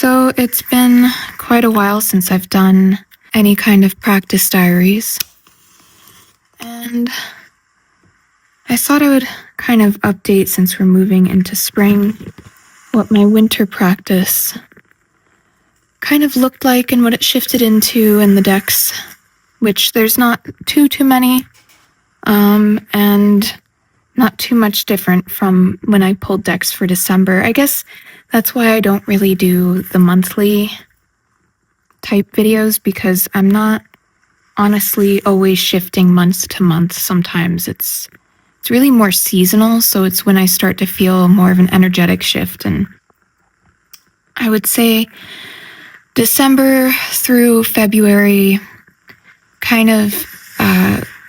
So it's been quite a while since I've done any kind of practice diaries, and I thought I would kind of update, since we're moving into spring, what my winter practice kind of looked like and what it shifted into in the decks, which there's not too many, and not too much different from when I pulled decks for December. I guess that's why I don't really do the monthly type videos, because I'm not honestly always shifting month to month. Sometimes it's really more seasonal, so it's when I start to feel more of an energetic shift. And I would say December through February kind of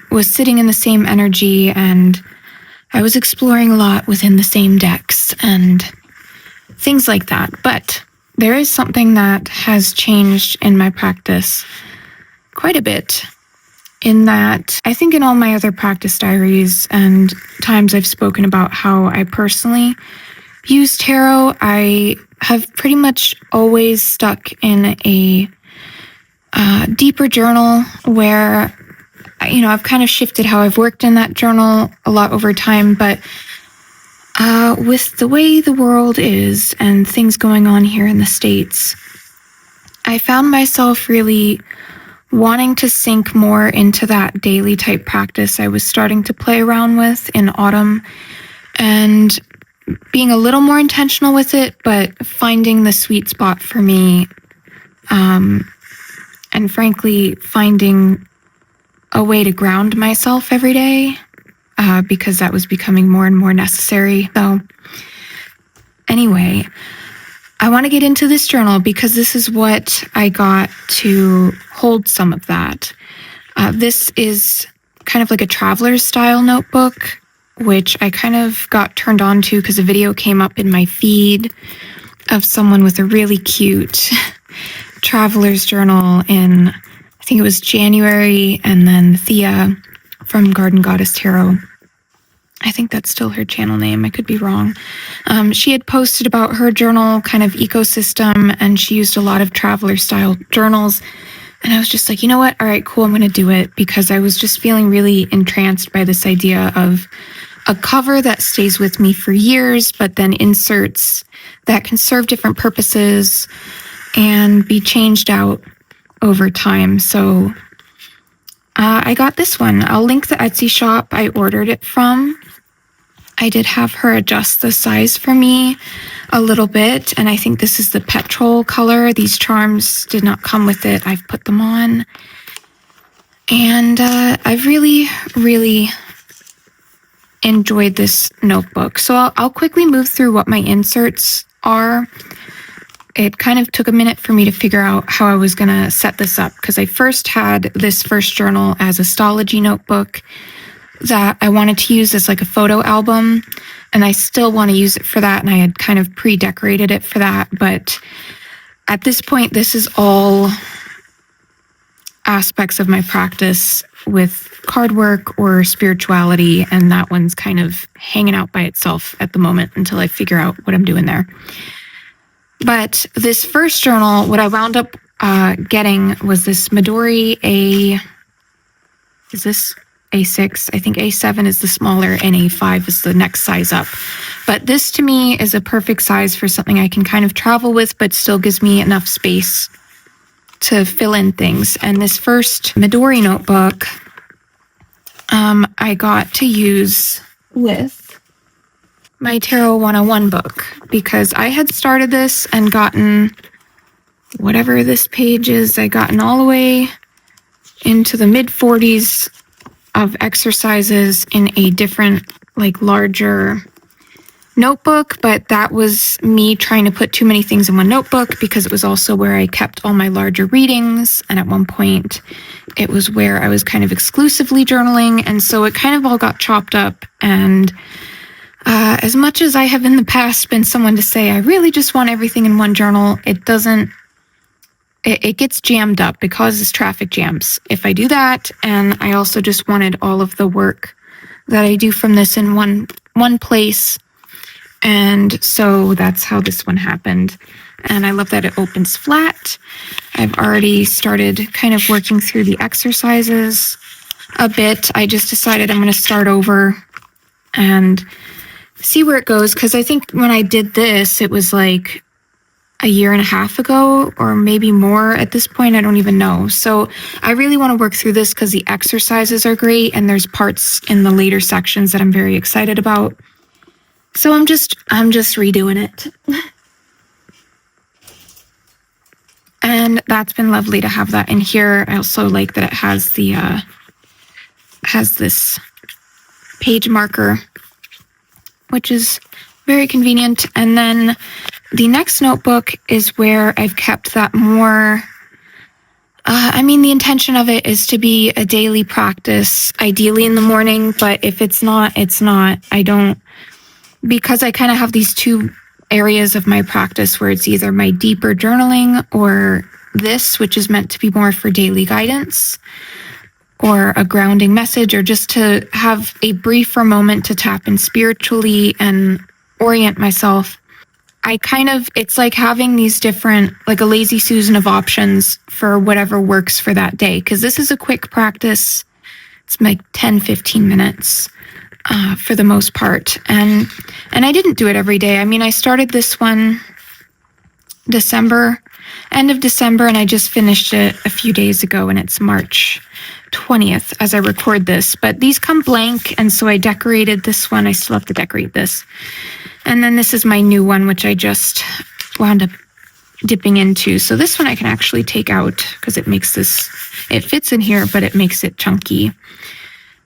was sitting in the same energy, and I was exploring a lot within the same decks and things like that. But there is something that has changed in my practice quite a bit, in that I think in all my other practice diaries and times I've spoken about how I personally use tarot, I have pretty much always stuck in a deeper journal where, I've kind of shifted how I've worked in that journal a lot over time. But with the way the world is and things going on here in the States, I found myself really wanting to sink more into that daily type practice I was starting to play around with in autumn, and being a little more intentional with it, but finding the sweet spot for me, and frankly, finding a way to ground myself every day, because that was becoming more and more necessary. So anyway, I want to get into this journal because this is what I got to hold some of that. This is kind of like a traveler's style notebook, which I kind of got turned on to because a video came up in my feed of someone with a really cute traveler's journal in, I think it was January, and then Thea from Garden Goddess Tarot, I think that's still her channel name, I could be wrong. She had posted about her journal kind of ecosystem, and she used a lot of traveler style journals. And I was just like, you know what? All right, cool, I'm going to do it, because I was just feeling really entranced by this idea of a cover that stays with me for years, but then inserts that can serve different purposes and be changed out over time. So I got this one. I'll link the Etsy shop I ordered it from. I did have her adjust the size for me a little bit, and I think this is the petrol color. These charms did not come with it. I've put them on, and I've really enjoyed this notebook. So I'll quickly move through what my inserts are. It kind of took a minute for me to figure out how I was going to set this up, because I first had this first journal as a astrology notebook that I wanted to use as like a photo album, and I still want to use it for that, and I had kind of pre-decorated it for that. But at this point, this is all aspects of my practice with card work or spirituality, and that one's kind of hanging out by itself at the moment until I figure out what I'm doing there. But this first journal, what I wound up getting was this Midori is this A6? I think A7 is the smaller and A5 is the next size up. But this to me is a perfect size for something I can kind of travel with, but still gives me enough space to fill in things. And this first Midori notebook, I got to use with my Tarot 101 book, because I had started this and gotten whatever this page is, I gotten all the way into the mid 40s of exercises in a different, like, larger notebook. But that was me trying to put too many things in one notebook, because it was also where I kept all my larger readings, and at one point it was where I was kind of exclusively journaling, and so it kind of all got chopped up. And as much as I have in the past been someone to say, I really just want everything in one journal, it gets jammed up. It causes traffic jams if I do that. And I also just wanted all of the work that I do from this in one place. And so that's how this one happened. and I love that it opens flat. I've already started kind of working through the exercises a bit. I just decided I'm going to start over and see where it goes, because I think when I did this, it was like a year and a half ago, or maybe more at this point. I don't even know. So I really want to work through this because the exercises are great, and there's parts in the later sections that I'm very excited about. So I'm just redoing it. And that's been lovely to have that in here. I also like that it has the has this page marker, which is very convenient. And then the next notebook is where I've kept that more. The intention of it is to be a daily practice, ideally in the morning, but if it's not, it's not. Because I kind of have these two areas of my practice where it's either my deeper journaling or this, which is meant to be more for daily guidance or a grounding message, or just to have a briefer moment to tap in spiritually and orient myself. It's like having these different, like a lazy Susan of options for whatever works for that day. Because this is a quick practice. It's like 10, 15 minutes for the most part. And I didn't do it every day. I started this one end of December, and I just finished it a few days ago, and it's March 20th as I record this. But these come blank, and so I decorated this one. I still have to decorate this. And then this is my new one, which I just wound up dipping into. So this one I can actually take out because it fits in here, but it makes it chunky.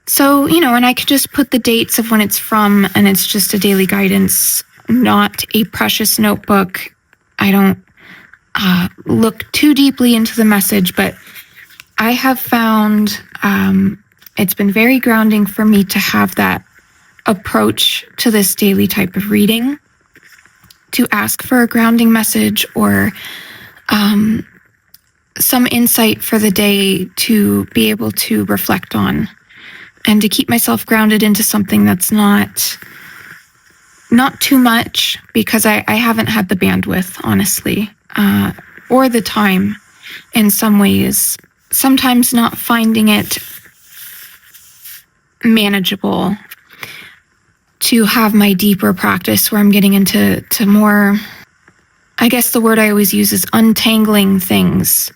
So, and I could just put the dates of when it's from, and it's just a daily guidance, not a precious notebook. I don't look too deeply into the message, but I have found it's been very grounding for me to have that approach to this daily type of reading, to ask for a grounding message or some insight for the day to be able to reflect on, and to keep myself grounded into something that's not too much, because I haven't had the bandwidth, honestly, or the time in some ways, sometimes not finding it manageable to have my deeper practice where I'm getting into more, I guess the word I always use is untangling things.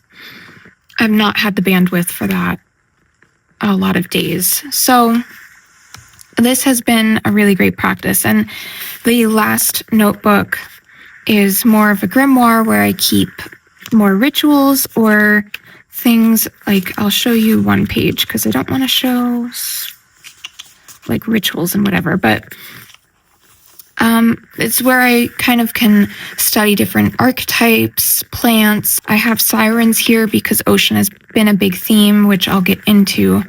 I've not had the bandwidth for that a lot of days. So this has been a really great practice. And the last notebook is more of a grimoire where I keep more rituals or things. Like, I'll show you one page because I don't want to show like rituals and whatever, but it's where I kind of can study different archetypes, plants. I have sirens here because ocean has been a big theme, which I'll get into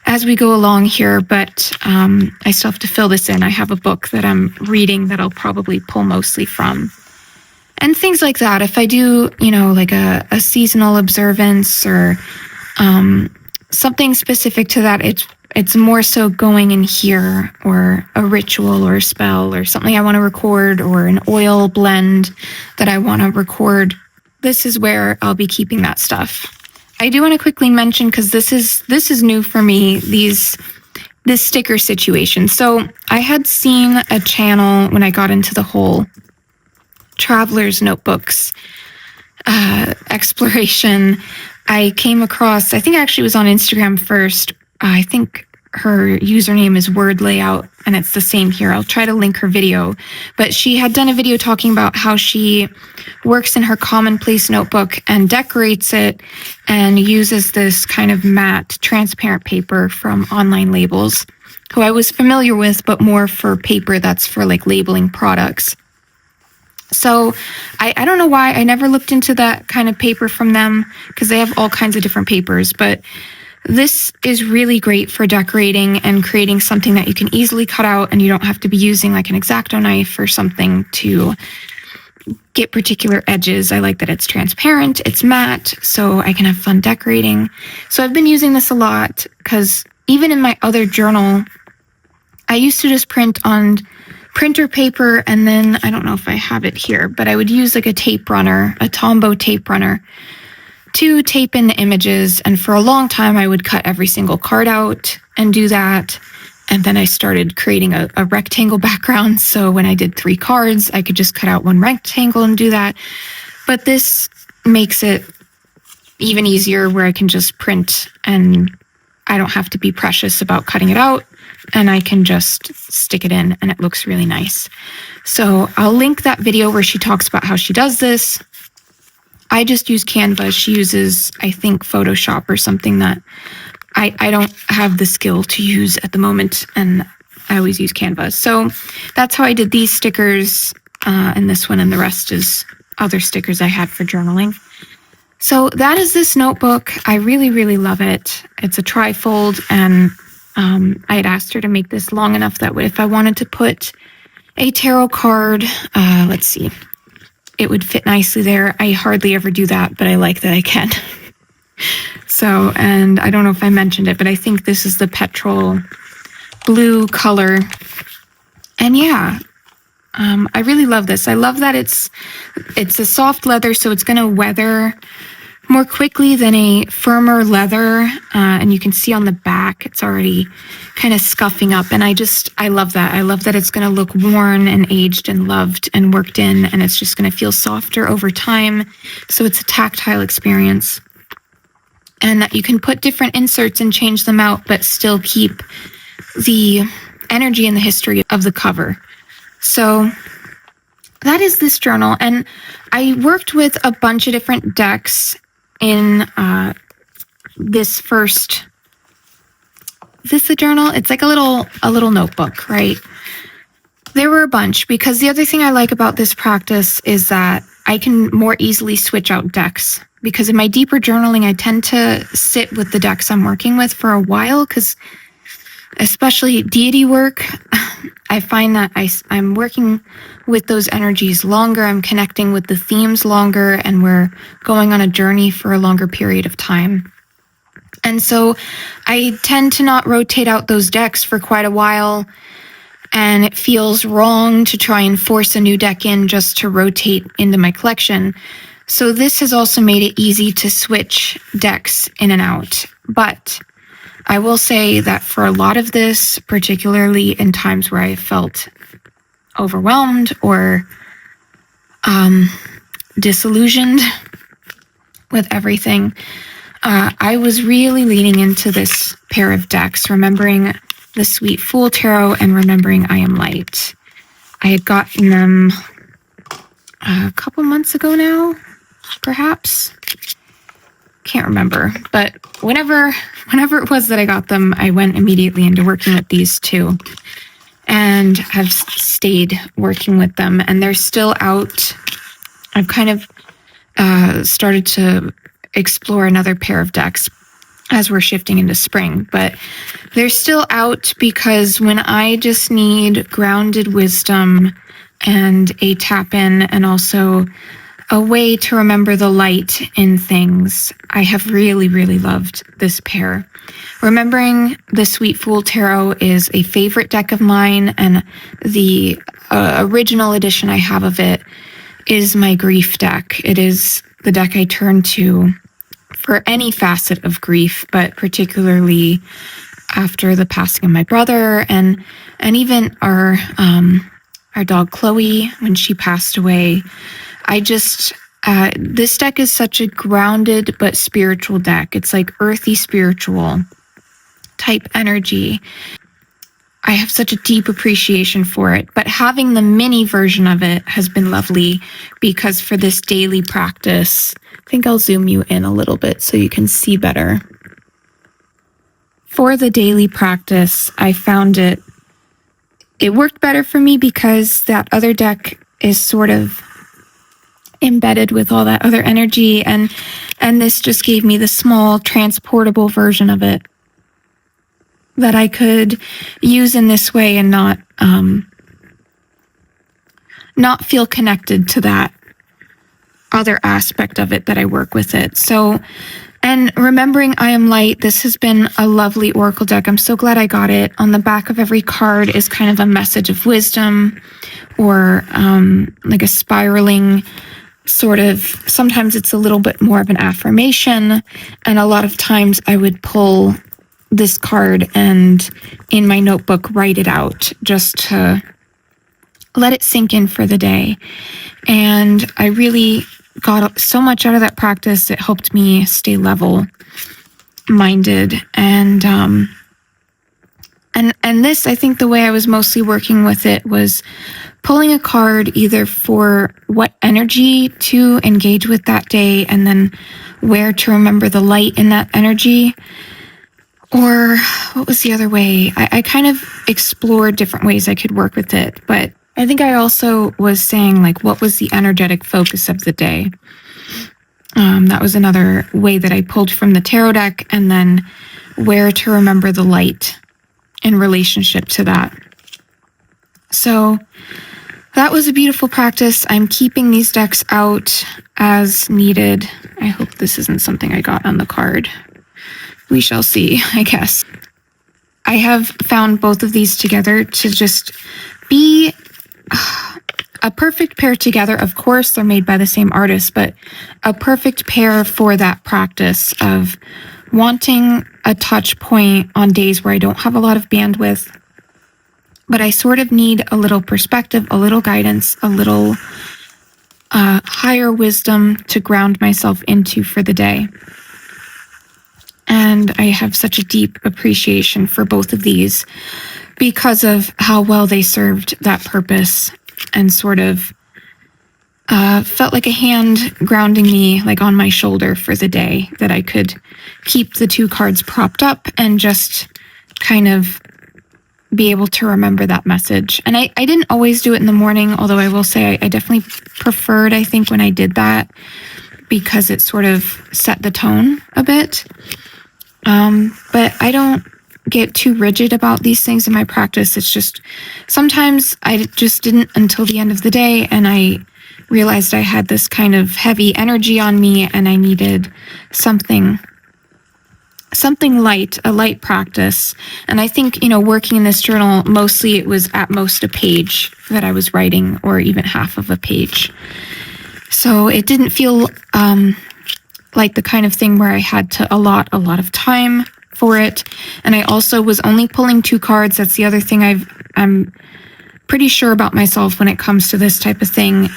as we go along here, but I still have to fill this in. I have a book that I'm reading that I'll probably pull mostly from. And things like that. If I do, like a seasonal observance or something specific to that, it's more so going in here, or a ritual or a spell or something I want to record, or an oil blend that I want to record. This is where I'll be keeping that stuff. I do want to quickly mention, because this is new for me, this sticker situation. So I had seen a channel when I got into the whole traveler's notebooks exploration. I came across, I think actually it was on Instagram first. I think her username is Wordlayout, and it's the same here. I'll try to link her video. But she had done a video talking about how she works in her commonplace notebook and decorates it and uses this kind of matte, transparent paper from Online Labels, who I was familiar with, but more for paper that's for like labeling products. So I don't know why I never looked into that kind of paper from them, because they have all kinds of different papers, but this is really great for decorating and creating something that you can easily cut out, and you don't have to be using like an X-Acto knife or something to get particular edges. I like that it's transparent, it's matte, so I can have fun decorating. So I've been using this a lot, because even in my other journal, I used to just print on printer paper, and then I don't know if I have it here, but I would use like a tape runner, a Tombow tape runner, to tape in the images. And for a long time, I would cut every single card out and do that. And then I started creating a rectangle background. So when I did 3 cards, I could just cut out one rectangle and do that. But this makes it even easier where I can just print and I don't have to be precious about cutting it out, and I can just stick it in and it looks really nice. So I'll link that video where she talks about how she does this. I just use Canva. She uses, I think, Photoshop or something that I don't have the skill to use at the moment, and I always use Canva. So that's how I did these stickers, and this one, and the rest is other stickers I had for journaling. So that is this notebook. I really, really love it. It's a trifold, and I had asked her to make this long enough that if I wanted to put a tarot card, let's see, it would fit nicely there. I hardly ever do that, but I like that I can. So, and I don't know if I mentioned it, but I think this is the petrol blue color. And yeah, I really love this. I love that it's a soft leather, so it's going to weather more quickly than a firmer leather. And you can see on the back, it's already kind of scuffing up. And I love that. I love that it's going to look worn and aged and loved and worked in, and it's just going to feel softer over time. So it's a tactile experience. And that you can put different inserts and change them out, but still keep the energy and the history of the cover. So that is this journal. And I worked with a bunch of different decks in this first. Is this the journal? It's like a little notebook, right? There were a bunch, because the other thing I like about this practice is that I can more easily switch out decks. Because in my deeper journaling, I tend to sit with the decks I'm working with for a while, because especially deity work, I find that I'm working with those energies longer, I'm connecting with the themes longer, and we're going on a journey for a longer period of time. And so I tend to not rotate out those decks for quite a while, and it feels wrong to try and force a new deck in just to rotate into my collection. So this has also made it easy to switch decks in and out. But I will say that for a lot of this, particularly in times where I felt overwhelmed or disillusioned with everything, I was really leaning into this pair of decks, remembering the Sweet Fool Tarot and remembering I Am Light. I had gotten them a couple months ago now, perhaps. Can't remember, but whenever it was that I got them, I went immediately into working with these two, and have stayed working with them, and they're still out. I've kind of started to explore another pair of decks as we're shifting into spring, but they're still out because when I just need grounded wisdom and a tap in, and also a way to remember the light in things, I have really, really loved this pair. Remembering the Sweet Fool Tarot is a favorite deck of mine, and the original edition I have of it is my grief deck. It is the deck I turn to for any facet of grief, but particularly after the passing of my brother, and even our dog Chloe, when she passed away. This deck is such a grounded but spiritual deck. It's like earthy spiritual type energy. I have such a deep appreciation for it, but having the mini version of it has been lovely, because for this daily practice, I think I'll zoom you in a little bit so you can see better. For the daily practice, I found it worked better for me because that other deck is sort of embedded with all that other energy, and this just gave me the small transportable version of it that I could use in this way and not feel connected to that other aspect of it that I work with it. So, and remembering I am light, this has been a lovely oracle deck. I'm so glad I got it. On the back of every card is kind of a message of wisdom, or like a spiraling sort of, sometimes it's a little bit more of an affirmation, and a lot of times I would pull this card and in my notebook write it out just to let it sink in for the day. And I really got so much out of that practice. It helped me stay level-minded. And this, I think the way I was mostly working with it was pulling a card either for what energy to engage with that day, and then where to remember the light in that energy. Or what was the other way? I kind of explored different ways I could work with it, but I think I also was saying, like, what was the energetic focus of the day? That was another way that I pulled from the tarot deck, and then where to remember the light in relationship to that. So that was a beautiful practice. I'm keeping these decks out as needed. I hope this isn't something I got on the card. We shall see, I guess. I have found both of these together to just be a perfect pair together. Of course, they're made by the same artist, but a perfect pair for that practice of wanting a touch point on days where I don't have a lot of bandwidth, but I sort of need a little perspective, a little guidance, a little higher wisdom to ground myself into for the day. And I have such a deep appreciation for both of these because of how well they served that purpose, and sort of felt like a hand grounding me, like on my shoulder for the day, that I could keep the two cards propped up and just kind of be able to remember that message. And I didn't always do it in the morning, although I will say I definitely preferred, I think, when I did that, because it sort of set the tone a bit. But I don't get too rigid about these things in my practice. It's just sometimes I just didn't until the end of the day, and I realized I had this kind of heavy energy on me, and I needed something light, a light practice. And I think, working in this journal, mostly it was at most a page that I was writing, or even half of a page. So it didn't feel like the kind of thing where I had to allot a lot of time for it. And I also was only pulling 2 cards. That's the other thing I'm pretty sure about myself when it comes to this type of thing.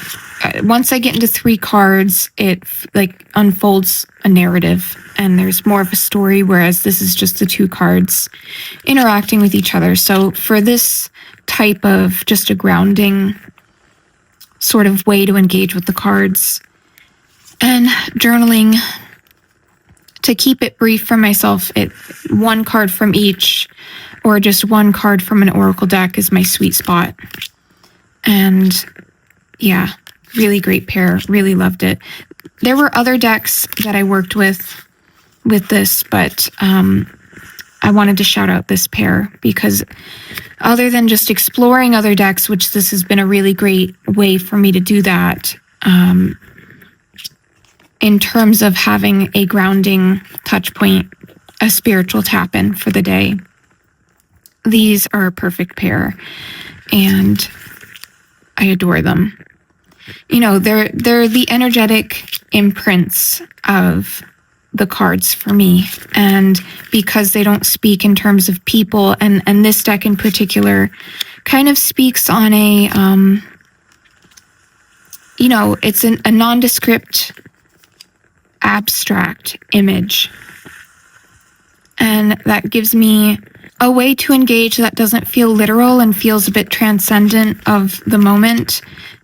Once I get into 3 cards, it like unfolds a narrative, and there's more of a story, whereas this is just the 2 cards interacting with each other. So for this type of just a grounding sort of way to engage with the cards and journaling, to keep it brief for myself, 1 card from each, or just 1 card from an oracle deck, is my sweet spot. And yeah, really great pair. Really loved it. There were other decks that I worked with this, but I wanted to shout out this pair because other than just exploring other decks, which this has been a really great way for me to do that, in terms of having a grounding touch point, a spiritual tap-in for the day, these are a perfect pair, and I adore them. They're the energetic imprints of the cards for me, and because they don't speak in terms of people, and this deck in particular kind of speaks on a, it's a nondescript, abstract image, and that gives me a way to engage that doesn't feel literal and feels a bit transcendent of the moment.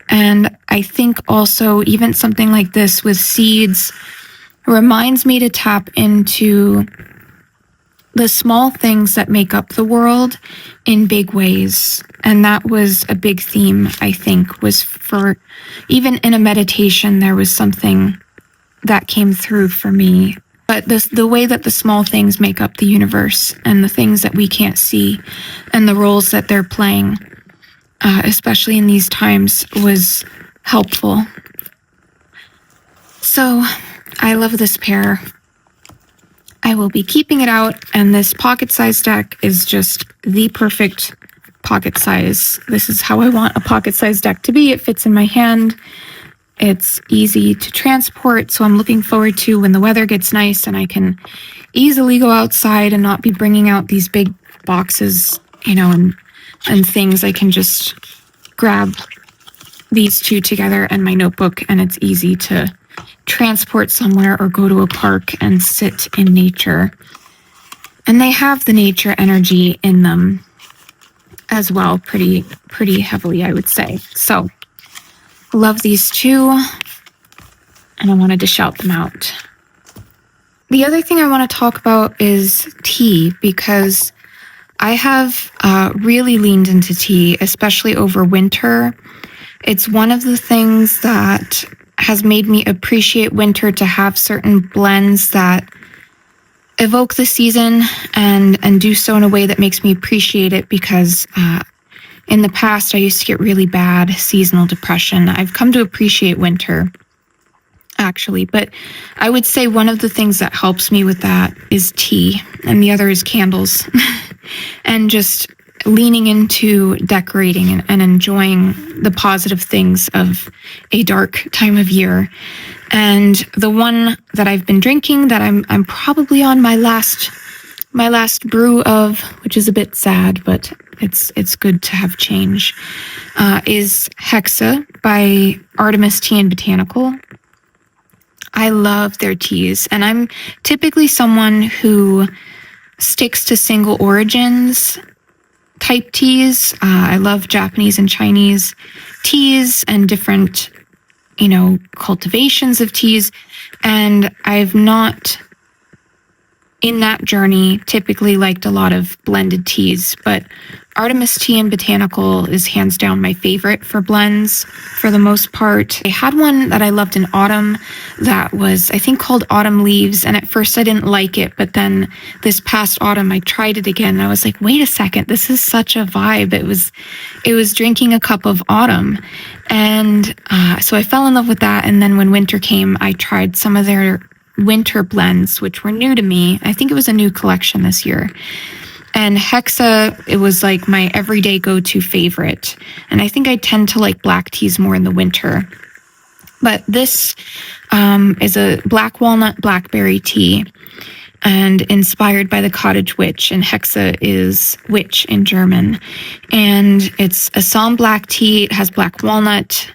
And I think also even something like this with seeds reminds me to tap into the small things that make up the world in big ways. And that was a big theme, I think, was for, even in a meditation, there was something that came through for me. But the way that the small things make up the universe, and the things that we can't see, and the roles that they're playing, especially in these times, was helpful. So I love this pair. I will be keeping it out, and this pocket size deck is just the perfect pocket size. This is how I want a pocket size deck to be. It fits in my hand. It's easy to transport, so I'm looking forward to when the weather gets nice and I can easily go outside and not be bringing out these big boxes, and things. I can just grab these two together and my notebook, and it's easy to transport somewhere or go to a park and sit in nature. And they have the nature energy in them as well, pretty heavily, I would say. So love these two, and I wanted to shout them out. The other thing I want to talk about is tea, because I have really leaned into tea, especially over winter. It's one of the things that has made me appreciate winter, to have certain blends that evoke the season and do so in a way that makes me appreciate it, because in the past I used to get really bad seasonal depression. I've come to appreciate winter, actually, but I would say one of the things that helps me with that is tea, and the other is candles. And just leaning into decorating and enjoying the positive things of a dark time of year. And the one that I've been drinking, that I'm probably on my last brew of, which is a bit sad, but it's good to have change, is Hecate by Artemis Tea and Botanical. I love their teas, and I'm typically someone who sticks to single origins type teas. I love Japanese and Chinese teas and different, cultivations of teas. And I've not, in that journey, typically liked a lot of blended teas, but Artemis Tea and Botanical is hands down my favorite for blends for the most part. I had one that I loved in autumn that was, I think, called Autumn Leaves, and at first I didn't like it, but then this past autumn I tried it again and I was like, wait a second, this is such a vibe. It was drinking a cup of autumn, and so I fell in love with that. And then when winter came, I tried some of their winter blends, which were new to me. I think it was a new collection this year. And Hecate, it was like my everyday go-to favorite. And I think I tend to like black teas more in the winter. But this is a black walnut blackberry tea, and inspired by the cottage witch. And Hecate is witch in German. And it's a Assam black tea. It has black walnut,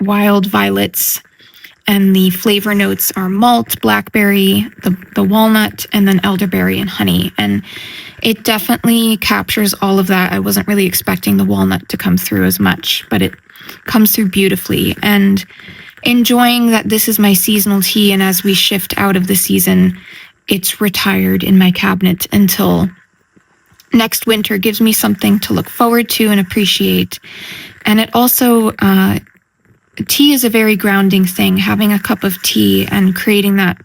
wild violets, and the flavor notes are malt, blackberry, the walnut, and then elderberry and honey. And it definitely captures all of that. I wasn't really expecting the walnut to come through as much, but it comes through beautifully. And enjoying that this is my seasonal tea, and as we shift out of the season, it's retired in my cabinet until next winter. Gives me something to look forward to and appreciate. And it also, tea is a very grounding thing. Having a cup of tea and creating that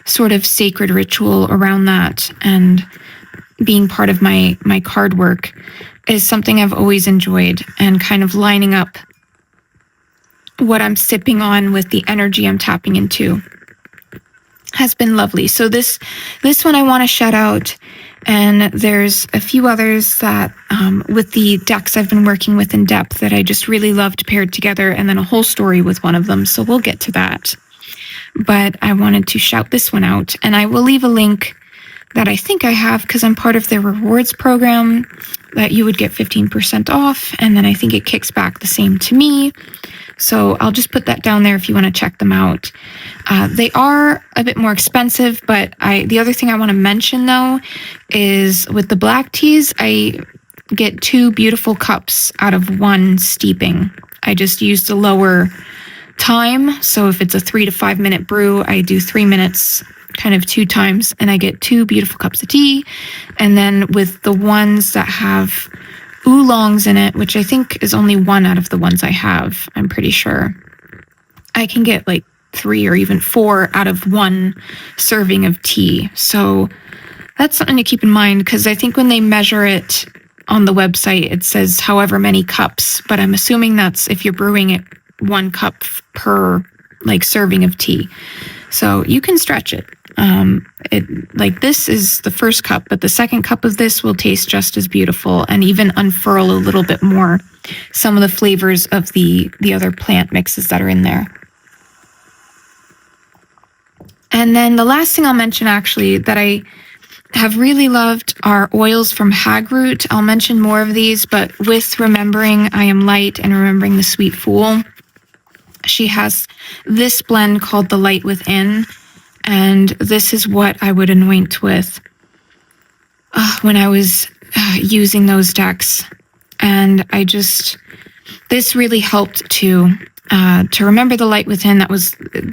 sort of sacred ritual around that, and being part of my card work, is something I've always enjoyed, and kind of lining up what I'm sipping on with the energy I'm tapping into has been lovely. So this one I want to shout out, and there's a few others that with the decks I've been working with in depth that I just really loved paired together, and then a whole story with one of them, so we'll get to that. But I wanted to shout this one out, and I will leave a link that I think I have, because I'm part of their rewards program, that you would get 15% off, and then I think it kicks back the same to me. So I'll just put that down there if you want to check them out. They are a bit more expensive, but the other thing I want to mention, though, is with the black teas, I get 2 beautiful cups out of 1 steeping. I just use the lower time. So if it's a 3 to 5 minute brew, I do 3 minutes kind of 2 times, and I get 2 beautiful cups of tea. And then with the ones that have oolongs in it, which I think is only 1 out of the ones I have, I'm pretty sure, I can get like 3 or even 4 out of 1 serving of tea. So that's something to keep in mind, because I think when they measure it on the website, it says however many cups, but I'm assuming that's if you're brewing it 1 cup per like serving of tea. So you can stretch it. Like this is the first cup, but the second cup of this will taste just as beautiful and even unfurl a little bit more some of the flavors of the other plant mixes that are in there. And then the last thing I'll mention actually that I have really loved are oils from Hagroot. I'll mention more of these, but with Remembering I Am Light and Remembering the Sweet Fool, she has this blend called The Light Within, and this is what I would anoint with when I was using those decks. And this really helped to remember the light within. That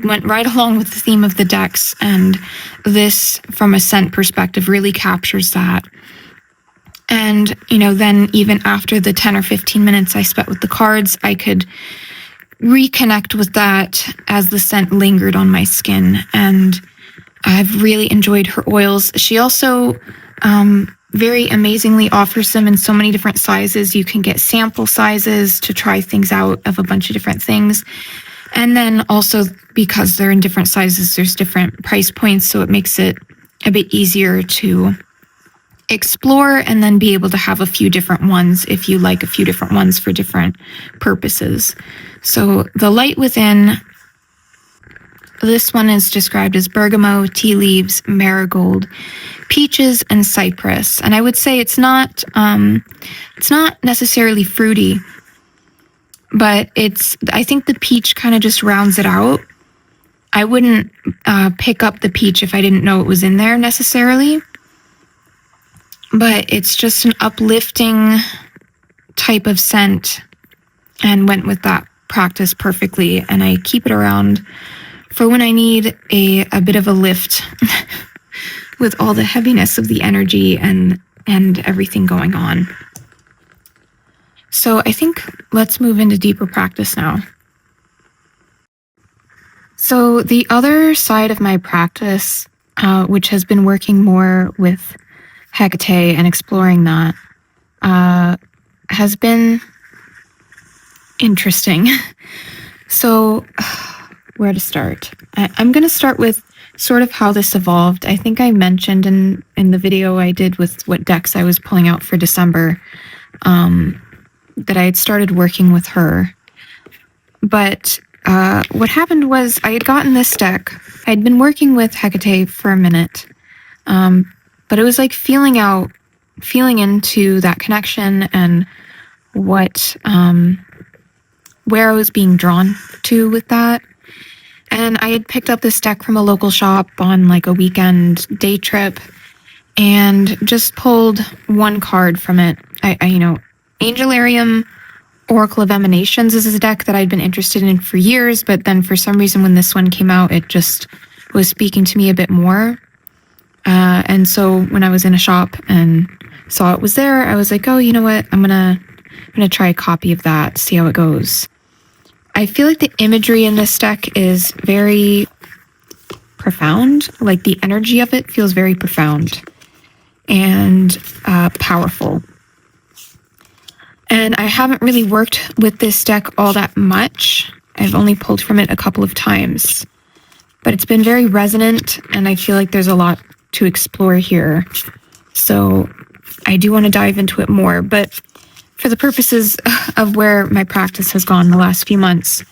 went right along with the theme of the decks, and this, from a scent perspective, really captures that. And, then even after the 10 or 15 minutes I spent with the cards, I could reconnect with that as the scent lingered on my skin. And I've really enjoyed her oils. She also very amazingly offers them in so many different sizes. You can get sample sizes to try things out of a bunch of different things. And then also, because they're in different sizes, there's different price points, so it makes it a bit easier to explore and then be able to have a few different ones if you like a few different ones for different purposes. So the Light Within, this one is described as bergamot, tea leaves, marigold, peaches, and cypress. And I would say it's not necessarily fruity, but I think the peach kind of just rounds it out. I wouldn't pick up the peach if I didn't know it was in there necessarily, but it's just an uplifting type of scent and went with that practice perfectly. And I keep it around for when I need a bit of a lift with all the heaviness of the energy and everything going on. So I think let's move into deeper practice now. So the other side of my practice, which has been working more with Hecate and exploring that, has been interesting. So where to start? I'm going to start with sort of how this evolved. I think I mentioned in the video I did with what decks I was pulling out for December, that I had started working with her. But what happened was I had gotten this deck. I'd been working with Hecate for a minute, but it was like feeling into that connection and what, where I was being drawn to with that. And I had picked up this deck from a local shop on like a weekend day trip and just pulled one card from it. Angelarium Oracle of Emanations is a deck that I'd been interested in for years, but then for some reason when this one came out, it just was speaking to me a bit more. And so when I was in a shop and saw it was there, I was like, oh, you know what? I'm gonna try a copy of that, see how it goes. I feel like the imagery in this deck is very profound. Like the energy of it feels very profound and powerful. And I haven't really worked with this deck all that much. I've only pulled from it a couple of times, but it's been very resonant and I feel like there's a lot to explore here. So I do want to dive into it more, but for the purposes of where my practice has gone the last few months,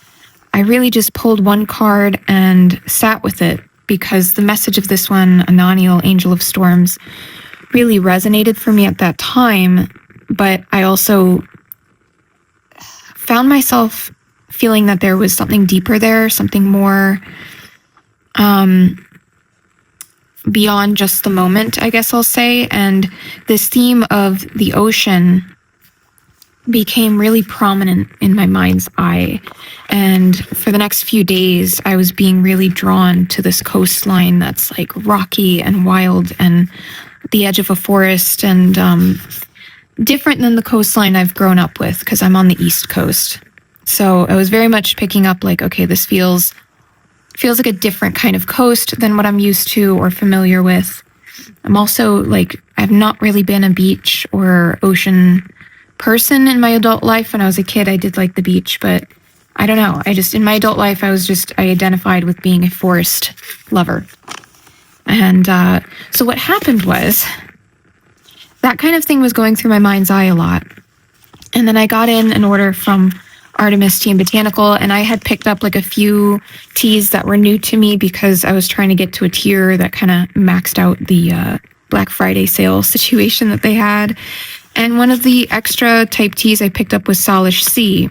I really just pulled one card and sat with it because the message of this one, Ananiel, Angel of Storms, really resonated for me at that time. But I also found myself feeling that there was something deeper there, something more beyond just the moment, I guess I'll say. And this theme of the ocean became really prominent in my mind's eye. And for the next few days, I was being really drawn to this coastline that's like rocky and wild and the edge of a forest and different than the coastline I've grown up with because I'm on the East Coast. So I was very much picking up like, okay, this feels like a different kind of coast than what I'm used to or familiar with. I'm also like, I've not really been a beach or ocean person in my adult life. When I was a kid, I did like the beach, but I don't know. In my adult life, I identified with being a forest lover. And so what happened was that kind of thing was going through my mind's eye a lot. And then I got in an order from Artemis Tea and Botanical, and I had picked up like a few teas that were new to me because I was trying to get to a tier that kind of maxed out the Black Friday sale situation that they had. And one of the extra type teas I picked up was Salish Sea.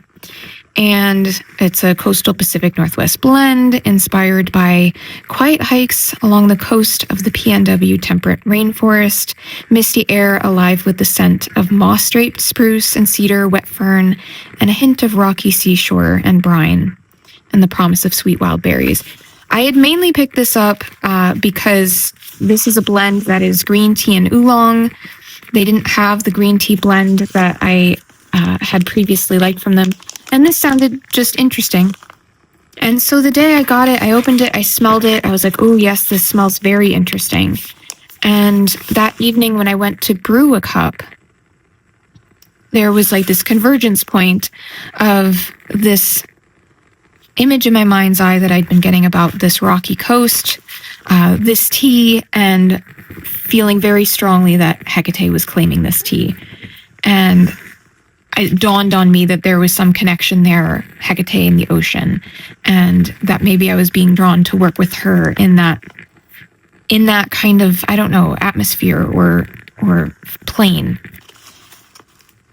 And it's a coastal Pacific Northwest blend inspired by quiet hikes along the coast of the PNW temperate rainforest, misty air alive with the scent of moss-draped spruce and cedar, wet fern, and a hint of rocky seashore and brine, and the promise of sweet wild berries. I had mainly picked this up because this is a blend that is green tea and oolong. They didn't have the green tea blend that I had previously liked from them. And this sounded just interesting. And so the day I got it, I opened it, I smelled it. I was like, oh, yes, this smells very interesting. And that evening when I went to brew a cup, there was like this convergence point of this image in my mind's eye that I'd been getting about this rocky coast, this tea, and feeling very strongly that Hecate was claiming this tea. And it dawned on me that there was some connection there, Hecate in the ocean, and that maybe I was being drawn to work with her in that kind of, I don't know, atmosphere or plane.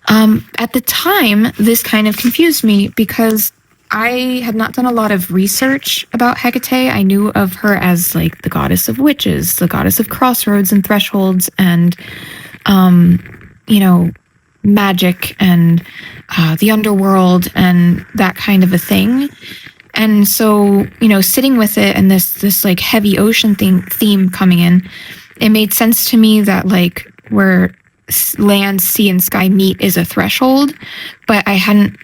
At the time, this kind of confused me because I had not done a lot of research about Hecate. I knew of her as like the goddess of witches, the goddess of crossroads and thresholds, and magic and the underworld and that kind of a thing. And so, sitting with it and this like heavy ocean theme coming in, it made sense to me that like where land, sea, and sky meet is a threshold, but I hadn't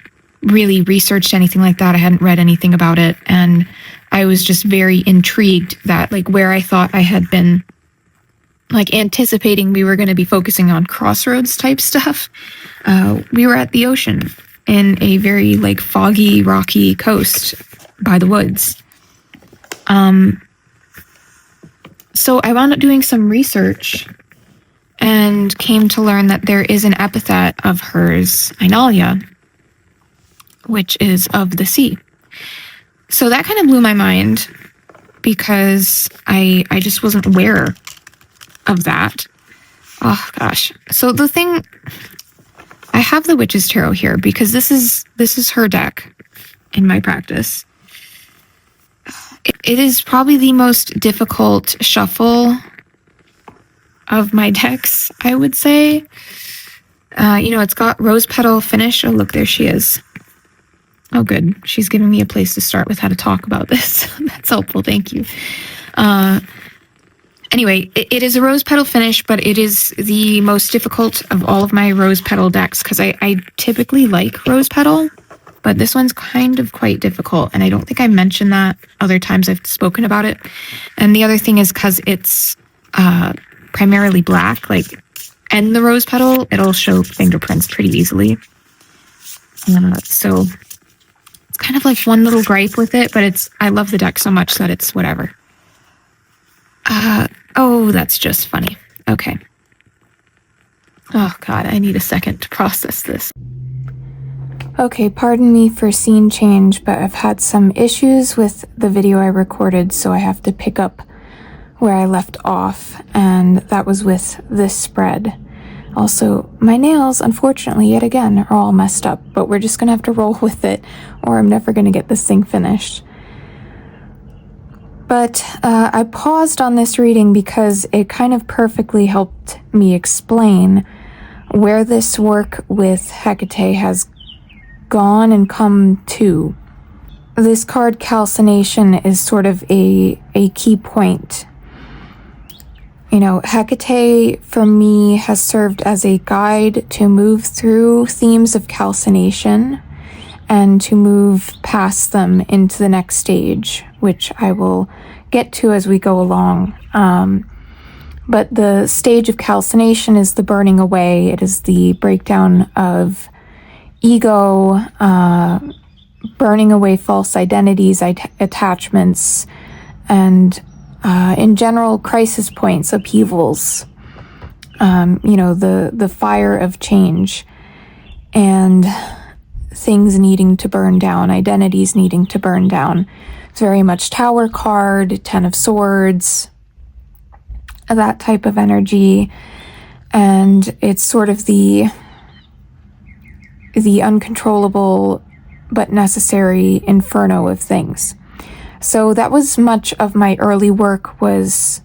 really researched anything like that. I hadn't read anything about it. And I was just very intrigued that like where I thought I had been like anticipating we were going to be focusing on crossroads type stuff, we were at the ocean in a very like foggy, rocky coast by the woods. So I wound up doing some research and came to learn that there is an epithet of hers, Einalia, which is of the sea. So that kind of blew my mind because I just wasn't aware of that. Oh gosh. So the thing, I have the Witch's Tarot here because this is her deck in my practice. It is probably the most difficult shuffle of my decks, I would say. It's got rose petal finish. Oh, look, there she is. Oh, good. She's giving me a place to start with how to talk about this. That's helpful. Thank you. Anyway, it is a rose petal finish, but it is the most difficult of all of my rose petal decks because I typically like rose petal, but this one's kind of quite difficult. And I don't think I mentioned that other times I've spoken about it. And the other thing is because it's primarily black, and the rose petal, it'll show fingerprints pretty easily. So it's kind of like one little gripe with it, but I love the deck so much that it's whatever. Oh, that's just funny. Okay. Oh God, I need a second to process this. Okay, pardon me for scene change, but I've had some issues with the video I recorded, so I have to pick up where I left off, and that was with this spread. Also, my nails, unfortunately, yet again, are all messed up, but we're just gonna have to roll with it, or I'm never gonna get this thing finished. But I paused on this reading because it kind of perfectly helped me explain where this work with Hecate has gone and come to. This card, Calcination, is sort of a key point. Hecate, for me, has served as a guide to move through themes of calcination and to move past them into the next stage, which I will get to as we go along. But the stage of calcination is the burning away. It is the breakdown of ego, burning away false identities, attachments, and in general, crisis points, upheavals, the fire of change, and things needing to burn down, identities needing to burn down. It's very much Tower card, Ten of Swords, that type of energy. And it's sort of the uncontrollable but necessary inferno of things. So that was much of my early work, was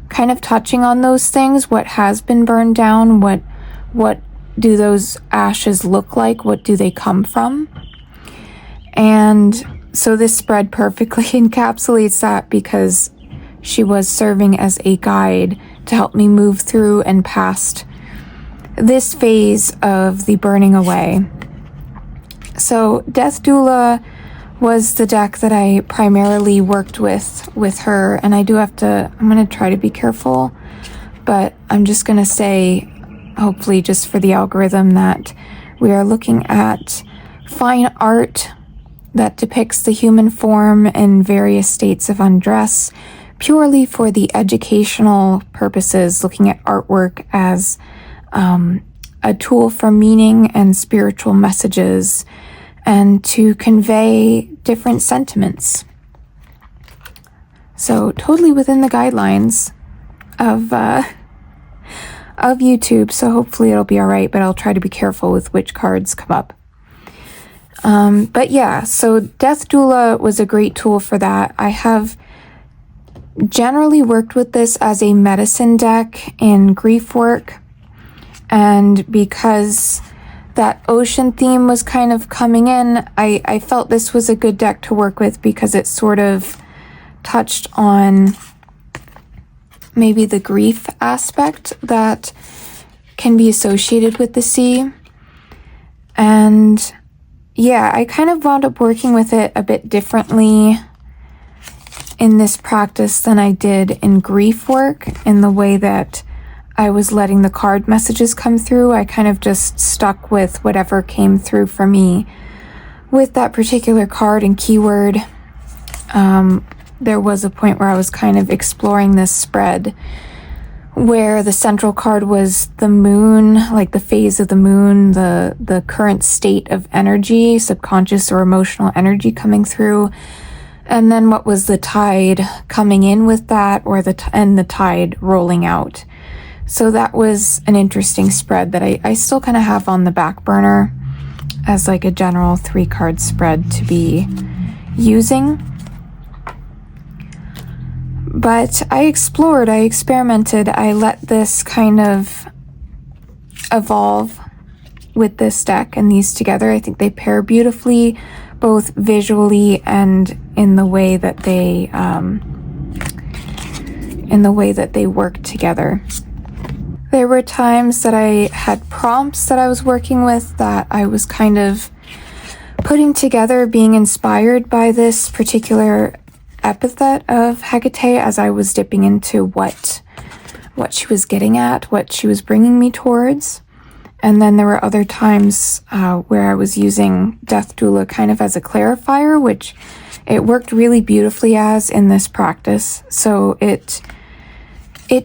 kind of touching on those things. What has been burned down? What do those ashes look like? What do they come from? And so this spread perfectly encapsulates that, because she was serving as a guide to help me move through and past this phase of the burning away. So Death Doula was the deck that I primarily worked with her, and I'm going to try to be careful, but I'm just going to say, hopefully just for the algorithm, that we are looking at fine art that depicts the human form in various states of undress, purely for the educational purposes, looking at artwork as a tool for meaning and spiritual messages, and to convey different sentiments. So totally within the guidelines of YouTube, so hopefully it'll be all right, but I'll try to be careful with which cards come up. But yeah, so Death Doula was a great tool for that. I have generally worked with this as a medicine deck in grief work, and because that ocean theme was kind of coming in, I felt this was a good deck to work with, because it sort of touched on maybe the grief aspect that can be associated with the sea. And yeah, I kind of wound up working with it a bit differently in this practice than I did in grief work, in the way that I was letting the card messages come through. I kind of just stuck with whatever came through for me with that particular card and keyword. There was a point where I was kind of exploring this spread where the central card was the moon, like the phase of the moon, the current state of energy, subconscious or emotional energy coming through. And then what was the tide coming in with that, or the tide rolling out. So that was an interesting spread that I still kind of have on the back burner as like a general 3-card spread to be using. But I explored, I experimented, I let this kind of evolve with this deck and these together. I think they pair beautifully, both visually and in the way that they work together. There were times that I had prompts that I was working with that I was kind of putting together, being inspired by this particular epithet of Hecate as I was dipping into what she was getting at, what she was bringing me towards. And then there were other times where I was using Death Doula kind of as a clarifier, which it worked really beautifully as in this practice. So it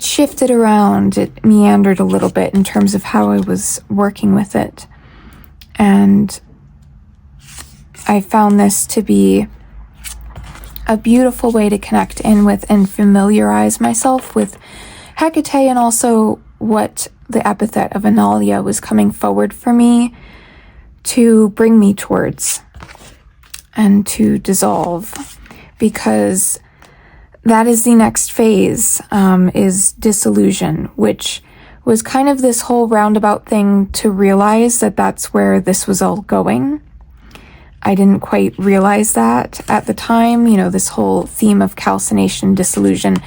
shifted around, it meandered a little bit in terms of how I was working with it. And I found this to be a beautiful way to connect in with and familiarize myself with Hecate, and also what the epithet of Analia was coming forward for me to bring me towards and to dissolve, because that is the next phase, is disillusion, which was kind of this whole roundabout thing to realize that that's where this was all going. I didn't quite realize that at the time, this whole theme of calcination, disillusion,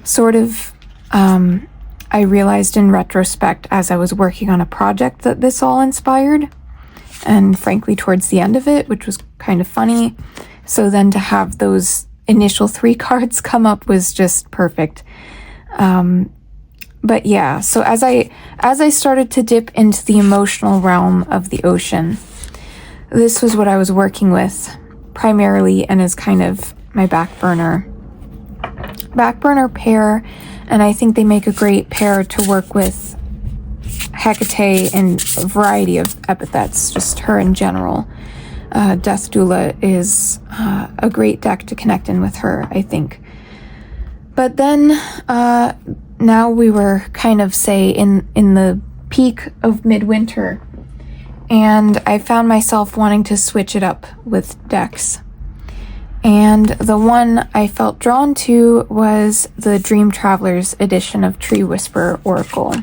sort of, I realized in retrospect as I was working on a project that this all inspired, and frankly towards the end of it, which was kind of funny. So then to have those initial 3 cards come up was just perfect. But yeah, so as I started to dip into the emotional realm of the ocean, this was what I was working with primarily and is kind of my back burner pair, and I think they make a great pair to work with Hecate in a variety of epithets, just her in general. Death Doula is a great deck to connect in with her, I think. But then now we were kind of, say, in the peak of midwinter, and I found myself wanting to switch it up with decks. And the one I felt drawn to was the Dream Travelers edition of Tree Whisperer Oracle.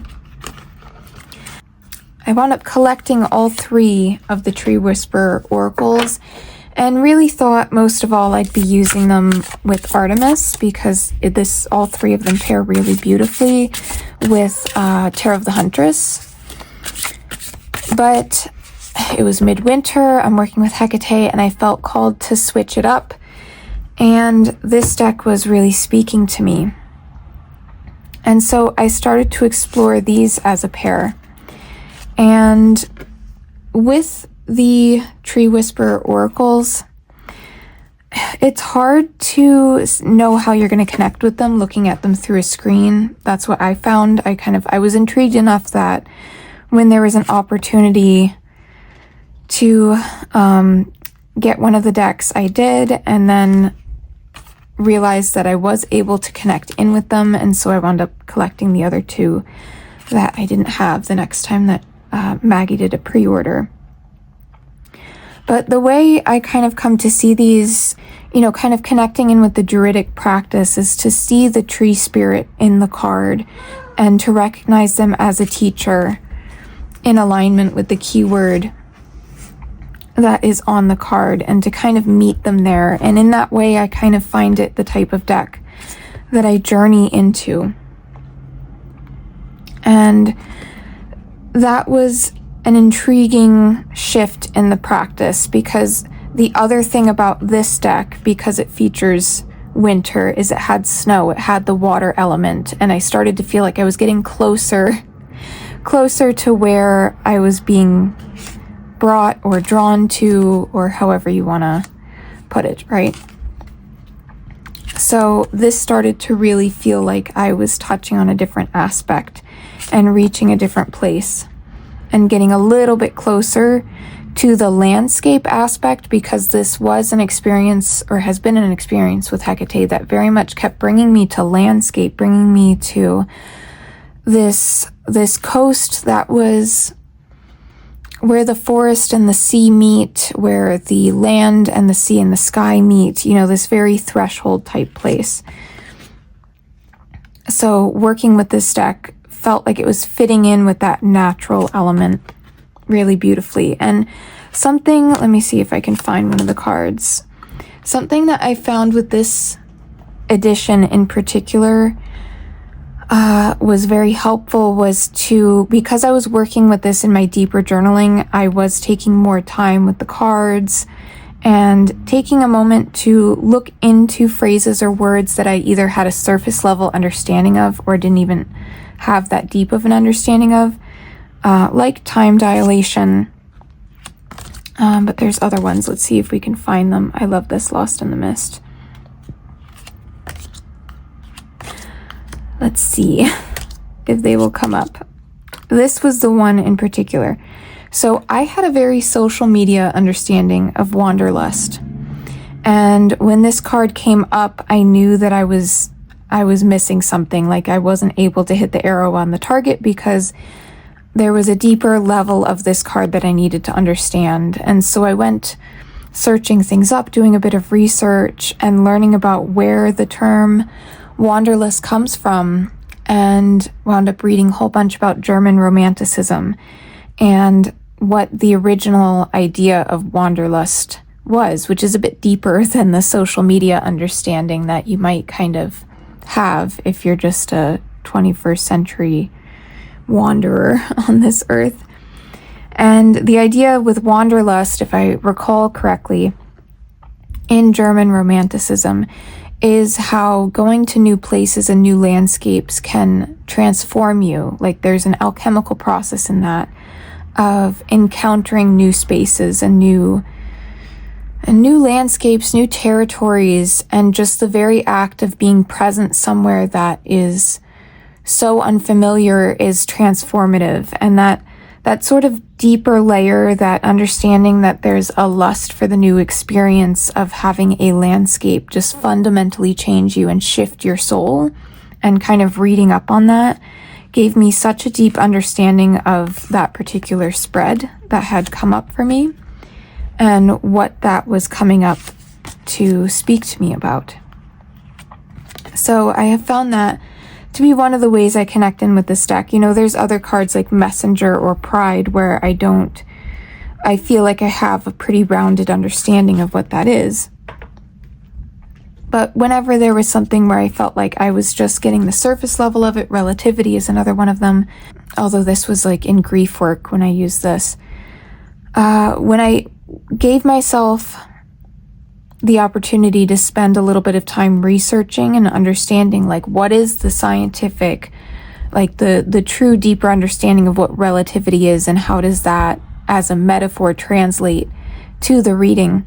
I wound up collecting all 3 of the Tree Whisperer Oracles and really thought most of all I'd be using them with Artemis because all 3 of them pair really beautifully with Terror of the Huntress. But it was midwinter, I'm working with Hecate, and I felt called to switch it up. And this deck was really speaking to me. And so I started to explore these as a pair. And with the Tree Whisperer Oracles, it's hard to know how you're going to connect with them looking at them through a screen. That's what I found. I was intrigued enough that when there was an opportunity to get one of the decks, I did, and then realized that I was able to connect in with them, and so I wound up collecting the other 2 that I didn't have the next time that Maggie did a pre-order. But the way I kind of come to see these, kind of connecting in with the druidic practice, is to see the tree spirit in the card and to recognize them as a teacher in alignment with the keyword that is on the card, and to kind of meet them there. And in that way, I kind of find it the type of deck that I journey into. And that was an intriguing shift in the practice, because the other thing about this deck, because it features winter, is it had snow, it had the water element, and I started to feel like I was getting closer to where I was being brought or drawn to, or however you want to put it, right? So this started to really feel like I was touching on a different aspect and reaching a different place and getting a little bit closer to the landscape aspect, because this was an experience, or has been an experience with Hecate, that very much kept bringing me to landscape, bringing me to this coast that was where the forest and the sea meet, where the land and the sea and the sky meet, this very threshold type place. So working with this deck felt like it was fitting in with that natural element really beautifully. And something, let me see if I can find one of the cards. Something that I found with this edition in particular was very helpful was because I was working with this in my deeper journaling, I was taking more time with the cards and taking a moment to look into phrases or words that I either had a surface level understanding of or didn't even have that deep of an understanding of, like time dilation. But there's other ones. Let's see if we can find them. I love this Lost in the Mist. Let's see if they will come up. This was the one in particular. So I had a very social media understanding of Wanderlust. And when this card came up, I knew that I was missing something. Like I wasn't able to hit the arrow on the target, because there was a deeper level of this card that I needed to understand. And so I went searching things up, doing a bit of research and learning about where the term Wanderlust comes from, and wound up reading a whole bunch about German Romanticism and what the original idea of Wanderlust was, which is a bit deeper than the social media understanding that you might kind of have if you're just a 21st century wanderer on this earth. And the idea with Wanderlust, if I recall correctly, in German Romanticism, is how going to new places and new landscapes can transform you. Like there's an alchemical process in that, of encountering new spaces and new landscapes, new territories, and just the very act of being present somewhere that is so unfamiliar is transformative. And that sort of deeper layer, that understanding that there's a lust for the new experience of having a landscape just fundamentally change you and shift your soul, and kind of reading up on that gave me such a deep understanding of that particular spread that had come up for me and what that was coming up to speak to me about. So I have found that to be one of the ways I connect in with this deck. There's other cards like Messenger or Pride where I feel like I have a pretty rounded understanding of what that is. But whenever there was something where I felt like I was just getting the surface level of it, Relativity is another one of them. Although this was like in grief work when I used this. When I gave myself the opportunity to spend a little bit of time researching and understanding, like, what is the scientific, like the true deeper understanding of what relativity is and how does that as a metaphor translate to the reading,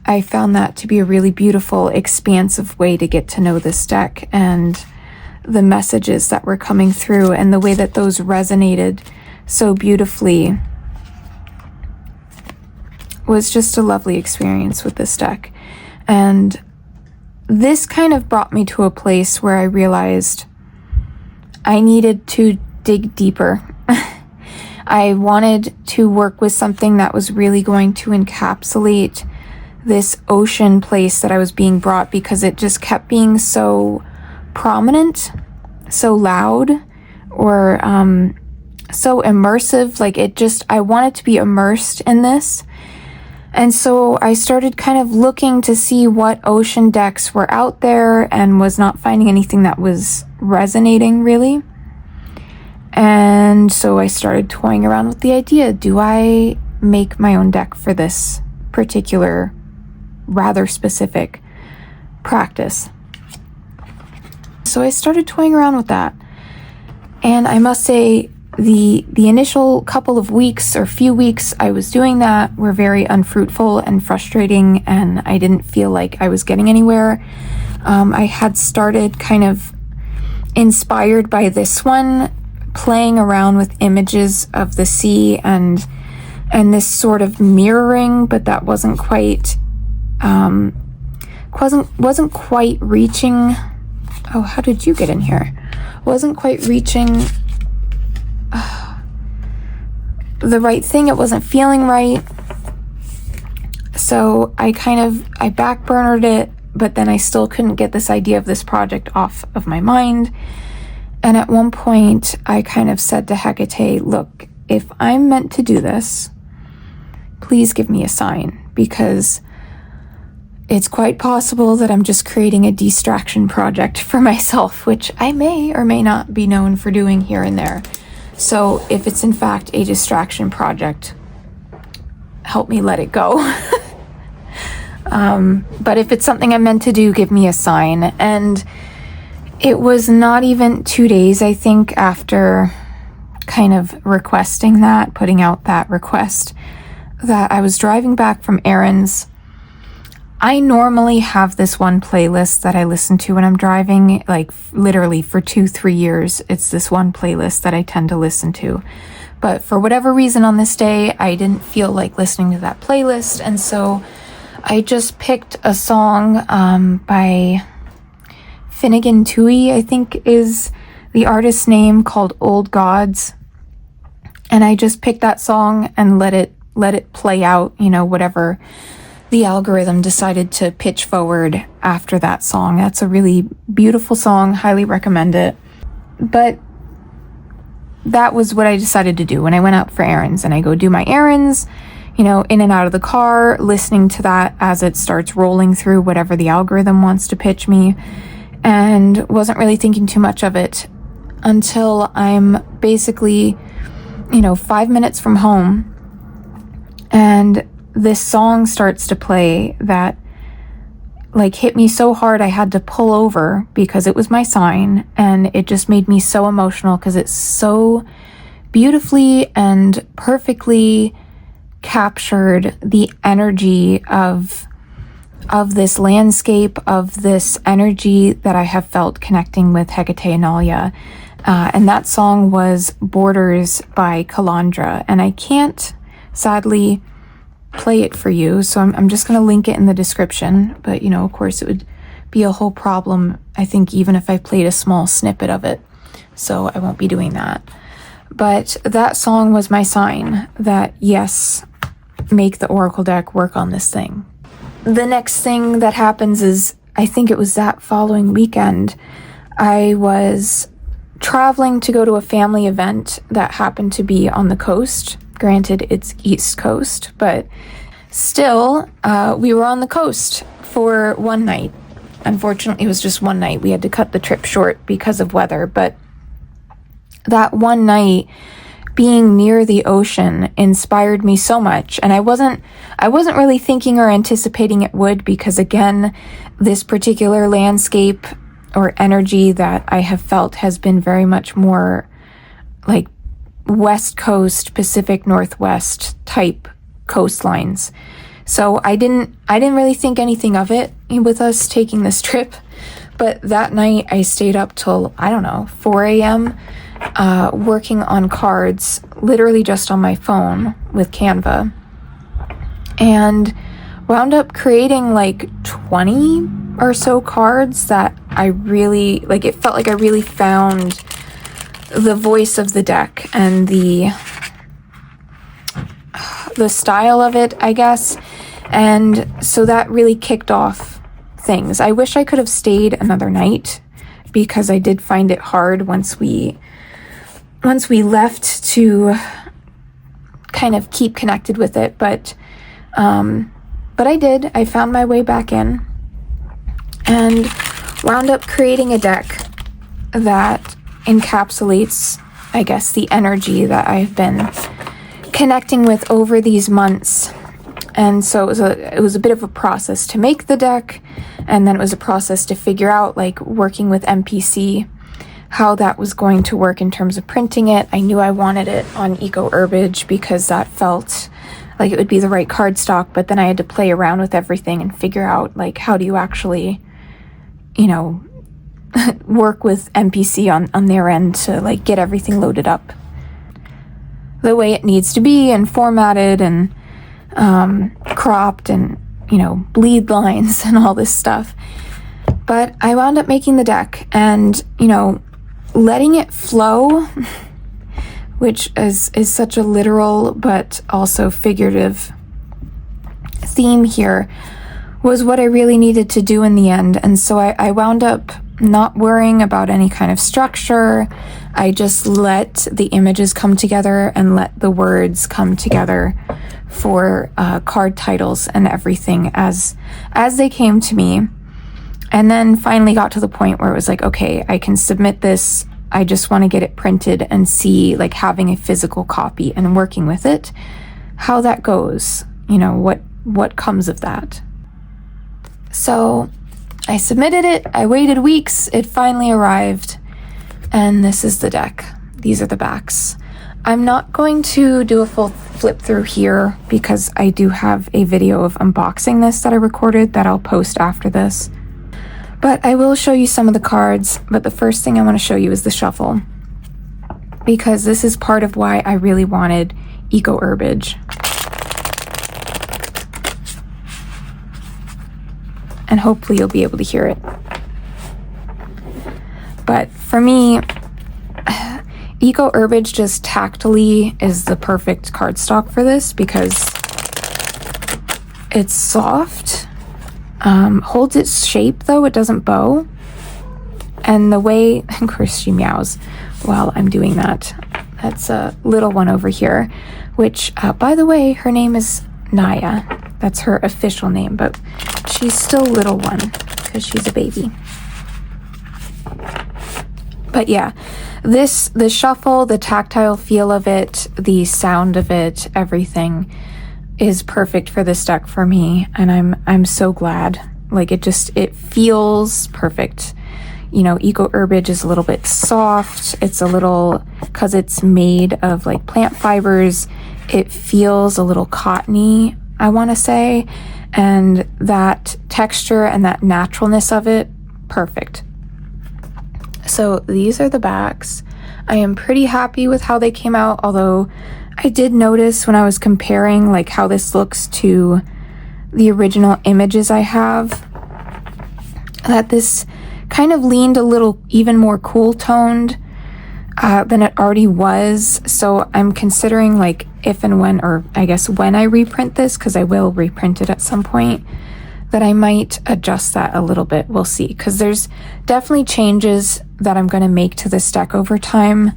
I found that to be a really beautiful, expansive way to get to know this deck and the messages that were coming through and the way that those resonated so beautifully was just a lovely experience with this deck. And this kind of brought me to a place where I realized I needed to dig deeper. I wanted to work with something that was really going to encapsulate this ocean place that I was being brought, because it just kept being so prominent, so loud, or so immersive. Like, I wanted to be immersed in this. And so I started kind of looking to see what ocean decks were out there and was not finding anything that was resonating really. And so I started toying around with the idea, do I make my own deck for this particular, rather specific practice? So I started toying around with that. And I must say, the initial couple of weeks or few weeks I was doing that were very unfruitful and frustrating, and I didn't feel like I was getting anywhere. I had started kind of inspired by this one, playing around with images of the sea and this sort of mirroring, but that wasn't quite reaching. Oh, how did you get in here? Wasn't quite reaching the right thing. It wasn't feeling right. So I backburnered it, but then I still couldn't get this idea of this project off of my mind. And at one point I kind of said to Hecate, look, if I'm meant to do this, please give me a sign, because it's quite possible that I'm just creating a distraction project for myself, which I may or may not be known for doing here and there. So if it's in fact a distraction project, help me let it go. But if it's something I'm meant to do, give me a sign. And it was not even 2 days, I think, after kind of requesting that, putting out that request, that I was driving back from errands. I normally have this one playlist that I listen to when I'm driving, like literally for 2-3 years. It's this one playlist that I tend to listen to. But for whatever reason on this day, I didn't feel like listening to that playlist. And so I just picked a song by Finnegan Toohey, I think is the artist's name, called Old Gods. And I just picked that song and let it play out, whatever the algorithm decided to pitch forward after that song. That's a really beautiful song, highly recommend it. But that was what I decided to do when I went out for errands, and I go do my errands, in and out of the car, listening to that as it starts rolling through whatever the algorithm wants to pitch me, and wasn't really thinking too much of it until I'm basically, 5 minutes from home, and this song starts to play that hit me so hard I had to pull over because it was my sign, and it just made me so emotional because it's so beautifully and perfectly captured the energy of this landscape, of this energy that I have felt connecting with Hecate and Alia. And that song was Borders by Kalandra. And I can't, sadly, play it for you, so I'm just going to link it in the description. But, you know, of course, it would be a whole problem, I think, even if I played a small snippet of it. So I won't be doing that. But that song was my sign that, yes, make the Oracle deck work on this thing. The next thing that happens is, I think it was that following weekend, I was traveling to go to a family event that happened to be on the coast. Granted, it's East Coast, but still, we were on the coast for one night. Unfortunately, it was just one night. We had to cut the trip short because of weather, but that one night being near the ocean inspired me so much. And I wasn't really thinking or anticipating it would, because again, this particular landscape or energy that I have felt has been very much more like West Coast, Pacific Northwest type coastlines. So I didn't really think anything of it with us taking this trip. But that night I stayed up till, I don't know, 4 a.m. Working on cards, literally just on my phone with Canva, and wound up creating like 20 or so cards that I really, like, it felt like I really found the voice of the deck and the style of it, I guess. And so that really kicked off things. I wish I could have stayed another night, because I did find it hard once we left to kind of keep connected with it, but I did. I found my way back in and wound up creating a deck that encapsulates, I guess, the energy that I've been connecting with over these months. And so it was a bit of a process to make the deck, and then it was a process to figure out, like, working with MPC, how that was going to work in terms of printing it. I knew I wanted it on Eco Herbage because that felt like it would be the right cardstock, but then I had to play around with everything and figure out, like, how do you actually, you know, work with MPC on their end to, like, get everything loaded up the way it needs to be and formatted and cropped and, you know, bleed lines and all this stuff. But I wound up making the deck and, you know, letting it flow, which is such a literal but also figurative theme here, was what I really needed to do in the end. And so I wound up not worrying about any kind of structure. I just let the images come together and let the words come together for card titles and everything as they came to me. And then finally got to the point where it was like, okay, I can submit this. I just want to get it printed and see, like, having a physical copy and working with it, how that goes, you know, what comes of that. So I submitted it. I waited weeks. It finally arrived. And this is the deck. These are the backs. I'm not going to do a full flip through here because I do have a video of unboxing this that I recorded that I'll post after this. But I will show you some of the cards, but the first thing I want to show you is the shuffle, because this is part of why I really wanted Eco Herbage. And hopefully you'll be able to hear it. But for me, Eco Herbage just tactily is the perfect cardstock for this, because it's soft. Holds its shape, though it doesn't bow, and the way, of course, she meows while I'm doing that. That's a little one over here, which, by the way, her name is Naya. That's her official name, but she's still little one because she's a baby. But yeah, the shuffle, the tactile feel of it, the sound of it, everything is perfect for this deck for me, and I'm so glad. Like, it feels perfect. eco herbage is a little bit soft. It's a little, because it's made of like plant fibers, it feels a little cottony, I want to say. And that texture and that naturalness of it, perfect. So these are the backs. I am pretty happy with how they came out, although I did notice when I was comparing like how this looks to the original images I have, that this kind of leaned a little even more cool toned than it already was. So I'm considering like if and when, or I guess when I reprint this, because I will reprint it at some point, that I might adjust that a little bit. We'll see, because there's definitely changes that I'm going to make to this deck over time.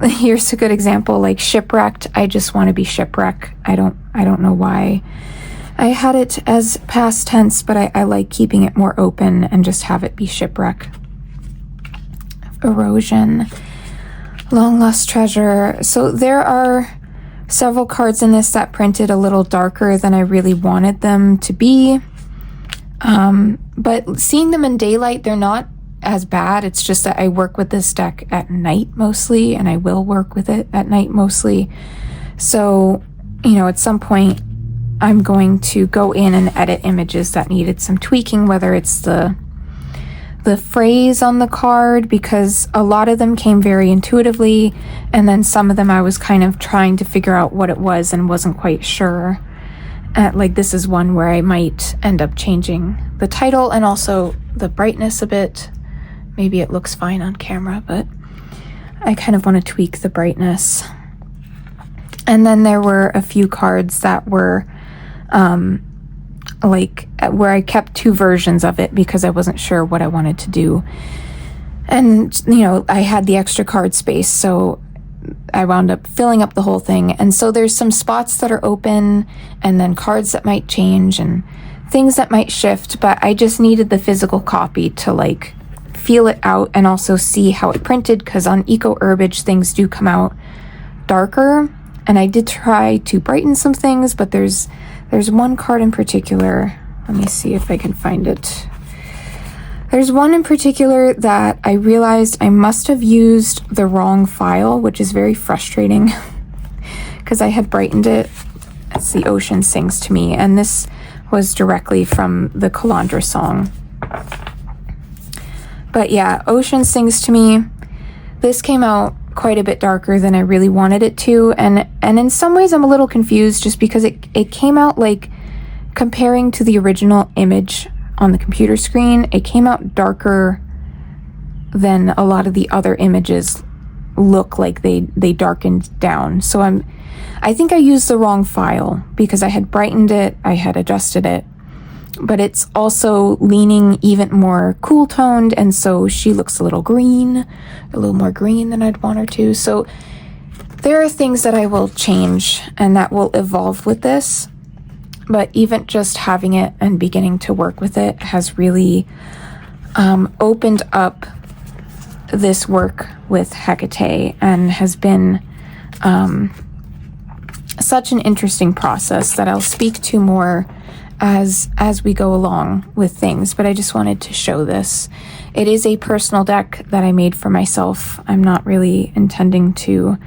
Here's a good example, like shipwrecked. I just want to be shipwreck. I don't know why I had it as past tense, but I like keeping it more open and just have it be shipwreck. Erosion, long lost treasure. So there are several cards in this that printed a little darker than I really wanted them to be. But seeing them in daylight, they're not as bad. It's just that I work with this deck at night mostly, and I will work with it at night mostly. So, at some point I'm going to go in and edit images that needed some tweaking, whether it's the phrase on the card, because a lot of them came very intuitively, and then some of them I was kind of trying to figure out what it was and wasn't quite sure. Like this is one where I might end up changing the title and also the brightness a bit. Maybe it looks fine on camera, but I kind of want to tweak the brightness. And then there were a few cards that were like where I kept two versions of it because I wasn't sure what I wanted to do. And, I had the extra card space, so I wound up filling up the whole thing. And so there's some spots that are open, and then cards that might change and things that might shift, but I just needed the physical copy to like feel it out and also see how it printed, because on Eco Herbage things do come out darker, and I did try to brighten some things, but there's one card in particular. Let me see if I can find it. There's one in particular that I realized I must have used the wrong file, which is very frustrating because I had brightened it. It's The Ocean Sings to Me, and this was directly from the Kalandra song. But yeah, Ocean Sings to Me. This came out quite a bit darker than I really wanted it to, and in some ways I'm a little confused just because it came out like, comparing to the original image on the computer screen, it came out darker than a lot of the other images look like they darkened down. So I think I used the wrong file because I had brightened it, I had adjusted it, but it's also leaning even more cool toned, and so she looks a little more green than I'd want her to. So there are things that I will change and that will evolve with this, but even just having it and beginning to work with it has really opened up this work with Hecate, and has been such an interesting process that I'll speak to more as we go along with things, but I just wanted to show this. It is a personal deck that I made for myself. I'm not really intending to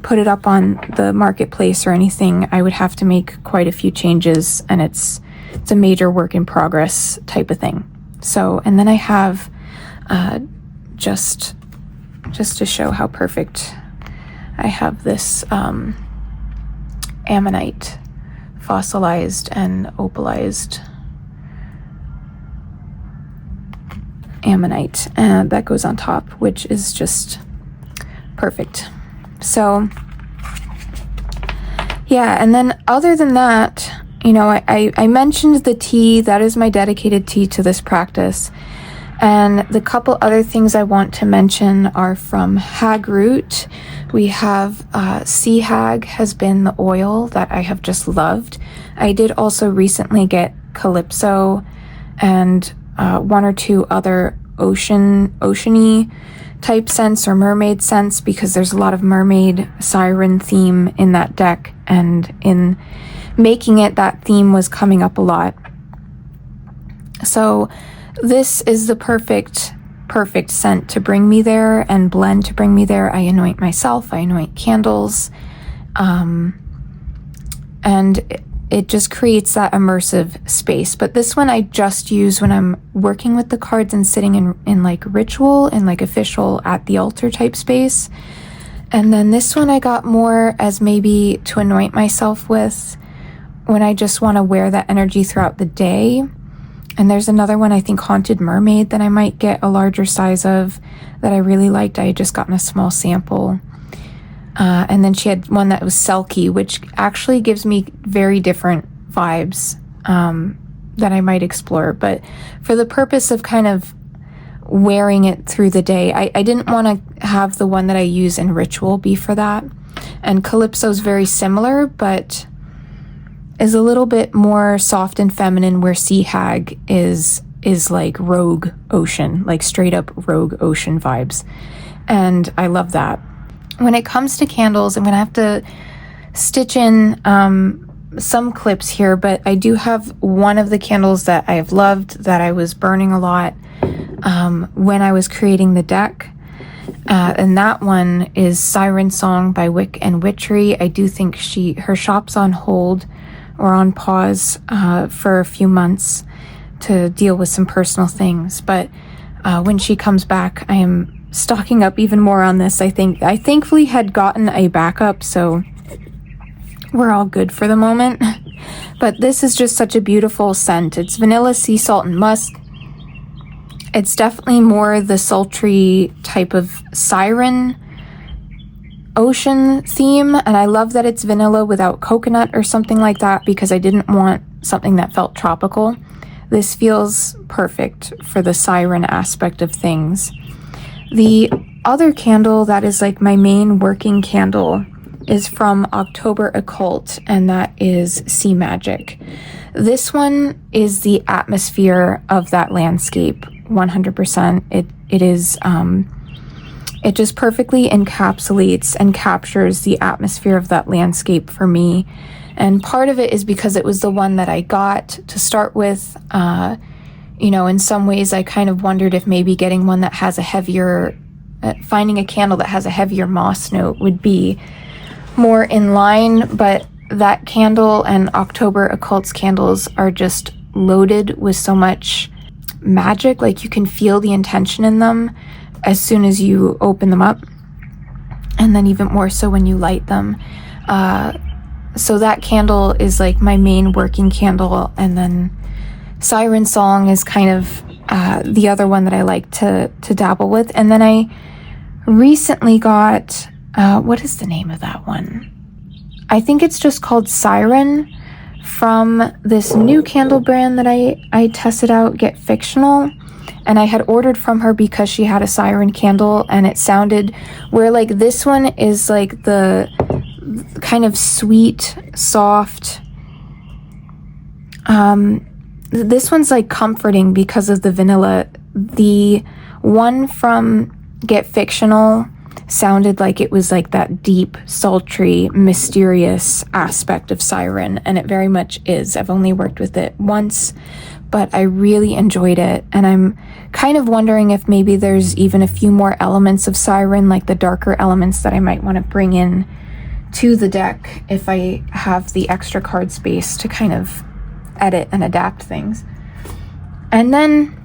put it up on the marketplace or anything. I would have to make quite a few changes, and it's a major work in progress type of thing. So, and then I have just to show how perfect, I have this ammonite, fossilized and opalized ammonite, and that goes on top, which is just perfect. So yeah, and then other than that, I mentioned the tea. That is my dedicated tea to this practice. And the couple other things I want to mention are from Hagroot. We have Sea Hag has been the oil that I have just loved. I did also recently get Calypso and one or two other oceany type scents or mermaid scents, because there's a lot of mermaid siren theme in that deck, and in making it, that theme was coming up a lot. So This is the perfect scent to bring me there and blend to bring me there. I anoint myself, I anoint candles, and it just creates that immersive space. But this one I just use when I'm working with the cards and sitting in like ritual and like official at the altar type space. And then this one I got more as maybe to anoint myself with when I just want to wear that energy throughout the day. And there's another one, I think Haunted Mermaid, that I might get a larger size of that I really liked. I had just gotten a small sample. And then she had one that was Selkie, which actually gives me very different vibes that I might explore. But for the purpose of kind of wearing it through the day, I didn't want to have the one that I use in ritual be for that. And Calypso's very similar, but is a little bit more soft and feminine, where Sea Hag is like rogue ocean, like straight up rogue ocean vibes. And I love that. When it comes to candles, I'm going to have to stitch in some clips here, but I do have one of the candles that I have loved that I was burning a lot when I was creating the deck. And that one is Siren Song by Wick and Witchery. I do think her shop's on hold or on pause for a few months to deal with some personal things. But when she comes back, I am stocking up even more on this. I thankfully had gotten a backup, so we're all good for the moment. But this is just such a beautiful scent. It's vanilla, sea salt, and musk. It's definitely more the sultry type of siren ocean theme, and I love that it's vanilla without coconut or something like that, because I didn't want something that felt tropical. This feels perfect for the siren aspect of things. The other candle that is like my main working candle is from October Occult, and that is Sea Magic. This one is the atmosphere of that landscape, 100%. It is, it just perfectly encapsulates and captures the atmosphere of that landscape for me. And part of it is because it was the one that I got to start with. In some ways I kind of wondered if maybe getting one that has a heavier, finding a candle that has a heavier moss note would be more in line, but that candle and October Occult's candles are just loaded with so much magic. Like, you can feel the intention in them as soon as you open them up, and then even more so when you light them. So that candle is like my main working candle, and then Siren Song is kind of the other one that I like to dabble with. And then I recently got, what is the name of that one? I think it's just called Siren, from this new candle brand that I tested out, Get Fictional. And I had ordered from her because she had a siren candle, and it sounded where like this one is like the kind of sweet, soft. This one's like comforting because of the vanilla. The one from Get Fictional sounded like it was like that deep, sultry, mysterious aspect of siren, and it very much is. I've only worked with it once, but I really enjoyed it, and I'm kind of wondering if maybe there's even a few more elements of siren, like the darker elements that I might want to bring in to the deck if I have the extra card space to kind of edit and adapt things. And then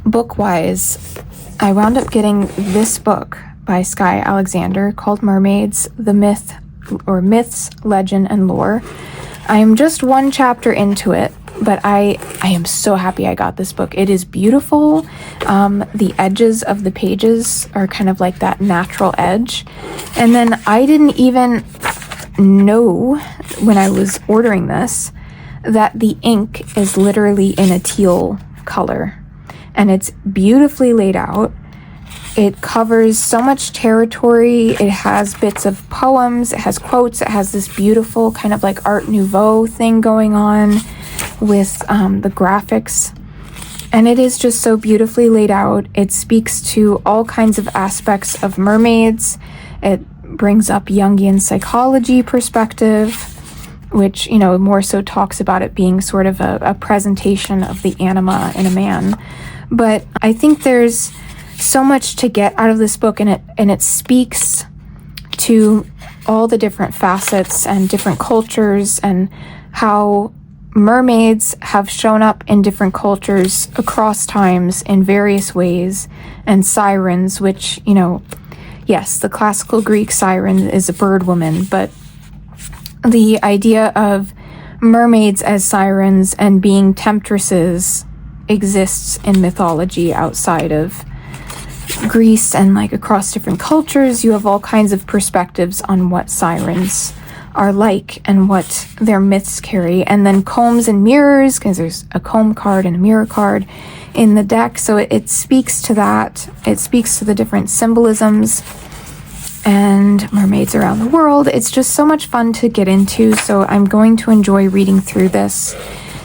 book-wise, I wound up getting this book by Sky Alexander called Mermaids, the Myths, Legend, and Lore. I am just one chapter into it, but I am so happy I got this book. It is beautiful. The edges of the pages are kind of like that natural edge. And then I didn't even know when I was ordering this that the ink is literally in a teal color. And it's beautifully laid out. It covers so much territory. It has bits of poems. It has quotes. It has this beautiful kind of like Art Nouveau thing going on with the graphics. And it is just so beautifully laid out. It speaks to all kinds of aspects of mermaids. It brings up Jungian psychology perspective. which, you know, more so talks about it being sort of a presentation of the anima in a man. But I think there's so much to get out of this book, and it speaks to all the different facets and different cultures, and how mermaids have shown up in different cultures across times in various ways, and sirens, which, you know, yes, the classical Greek siren is a bird woman, but the idea of mermaids as sirens and being temptresses exists in mythology outside of Greece, and like across different cultures. You have all kinds of perspectives on what sirens are like and what their myths carry. And then combs and mirrors, because there's a comb card and a mirror card in the deck, so it speaks to that. It speaks to the different symbolisms and mermaids around the world. It's just so much fun to get into, so I'm going to enjoy reading through this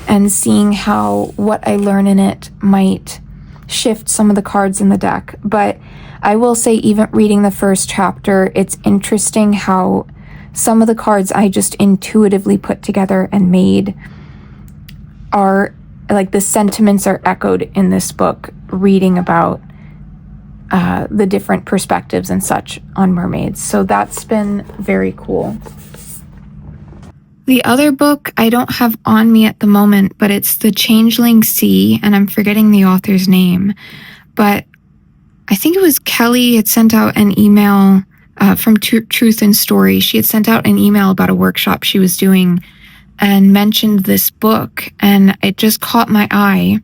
and seeing how what I learn in it might shift some of the cards in the deck. But I will say, even reading the first chapter, it's interesting how some of the cards I just intuitively put together and made are like the sentiments are echoed in this book, reading about the different perspectives and such on mermaids. So that's been very cool. The other book I don't have on me at the moment, but it's The Changeling Sea, and I'm forgetting the author's name. But I think it was Kelly had sent out an email from Truth and Story. She had sent out an email about a workshop she was doing and mentioned this book, and it just caught my eye.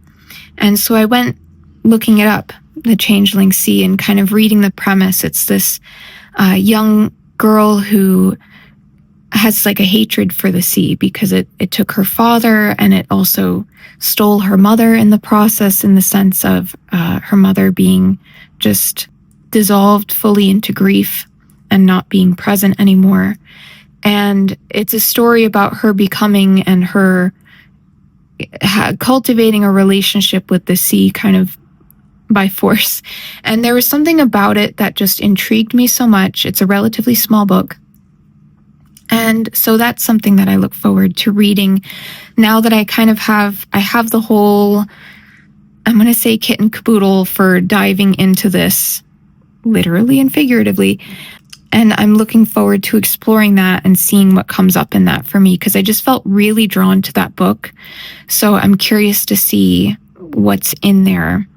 And so I went looking it up, The Changeling Sea, and kind of reading the premise. It's this young girl who has like a hatred for the sea because it took her father, and it also stole her mother in the process, in the sense of her mother being just dissolved fully into grief and not being present anymore. And it's a story about her becoming and her cultivating a relationship with the sea kind of by force. And there was something about it that just intrigued me so much. It's a relatively small book. And so that's something that I look forward to reading now that I kind of have the whole, I'm going to say, kit and caboodle for diving into this, literally and figuratively. And I'm looking forward to exploring that and seeing what comes up in that for me, because I just felt really drawn to that book. So I'm curious to see what's in there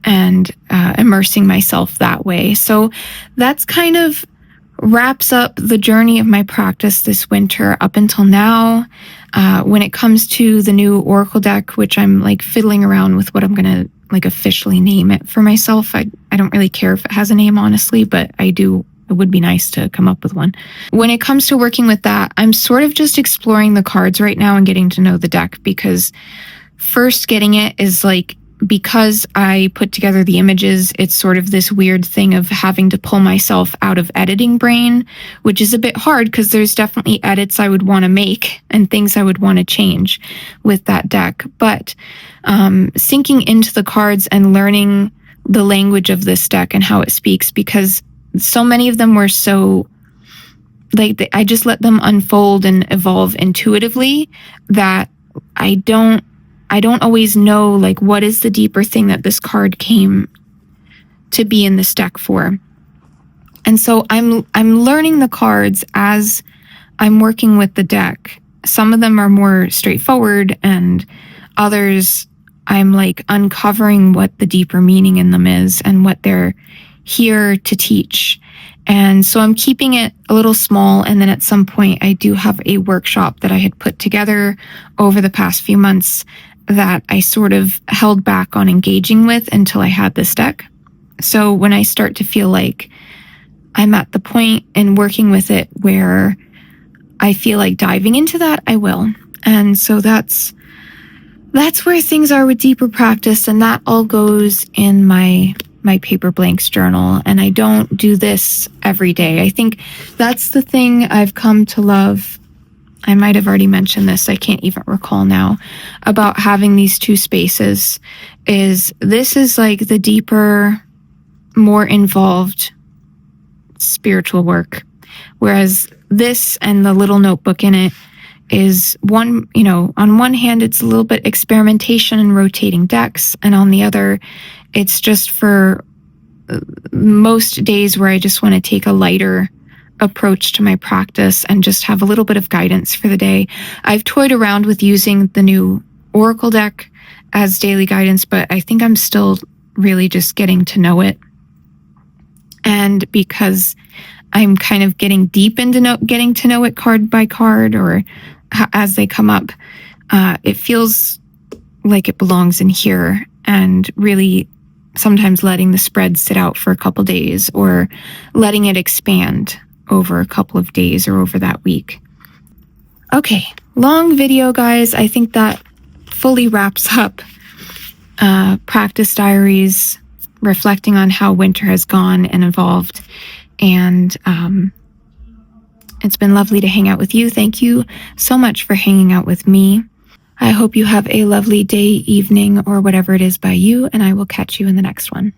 and immersing myself that way. So that's kind of wraps up the journey of my practice this winter up until now. When it comes to the new Oracle deck, which I'm like fiddling around with what I'm going to like officially name it for myself. I don't really care if it has a name, honestly, but it would be nice to come up with one. When it comes to working with that, I'm sort of just exploring the cards right now and getting to know the deck, because first getting it is like, because I put together the images, it's sort of this weird thing of having to pull myself out of editing brain, which is a bit hard because there's definitely edits I would want to make and things I would want to change with that deck. But sinking into the cards and learning the language of this deck and how it speaks, because so many of them were so, like, I just let them unfold and evolve intuitively that I don't always know, like, what is the deeper thing that this card came to be in this deck for. And so I'm learning the cards as I'm working with the deck. Some of them are more straightforward, and others I'm like uncovering what the deeper meaning in them is and what they're here to teach. And so I'm keeping it a little small. And then at some point I do have a workshop that I had put together over the past few months that I sort of held back on engaging with until I had this deck. So when I start to feel like I'm at the point in working with it where I feel like diving into that, I will. And so that's where things are with deeper practice, and that all goes in my paper blanks journal. And I don't do this every day. I think that's the thing I've come to love. I might have already mentioned this, I can't even recall now, about having these two spaces. This is like the deeper, more involved spiritual work, whereas this and the little notebook in it is one, you know, on one hand, it's a little bit experimentation and rotating decks. And on the other, it's just for most days where I just want to take a lighter approach to my practice and just have a little bit of guidance for the day. I've toyed around with using the new Oracle deck as daily guidance, but I think I'm still really just getting to know it. And because I'm kind of getting deep into getting to know it card by card or as they come up, it feels like it belongs in here, and really sometimes letting the spread sit out for a couple days or letting it expand over a couple of days or over that week. Okay, long video, guys. I think that fully wraps up Practice Diaries, reflecting on how winter has gone and evolved. And it's been lovely to hang out with you. Thank you so much for hanging out with me. I hope you have a lovely day, evening, or whatever it is by you, and I will catch you in the next one.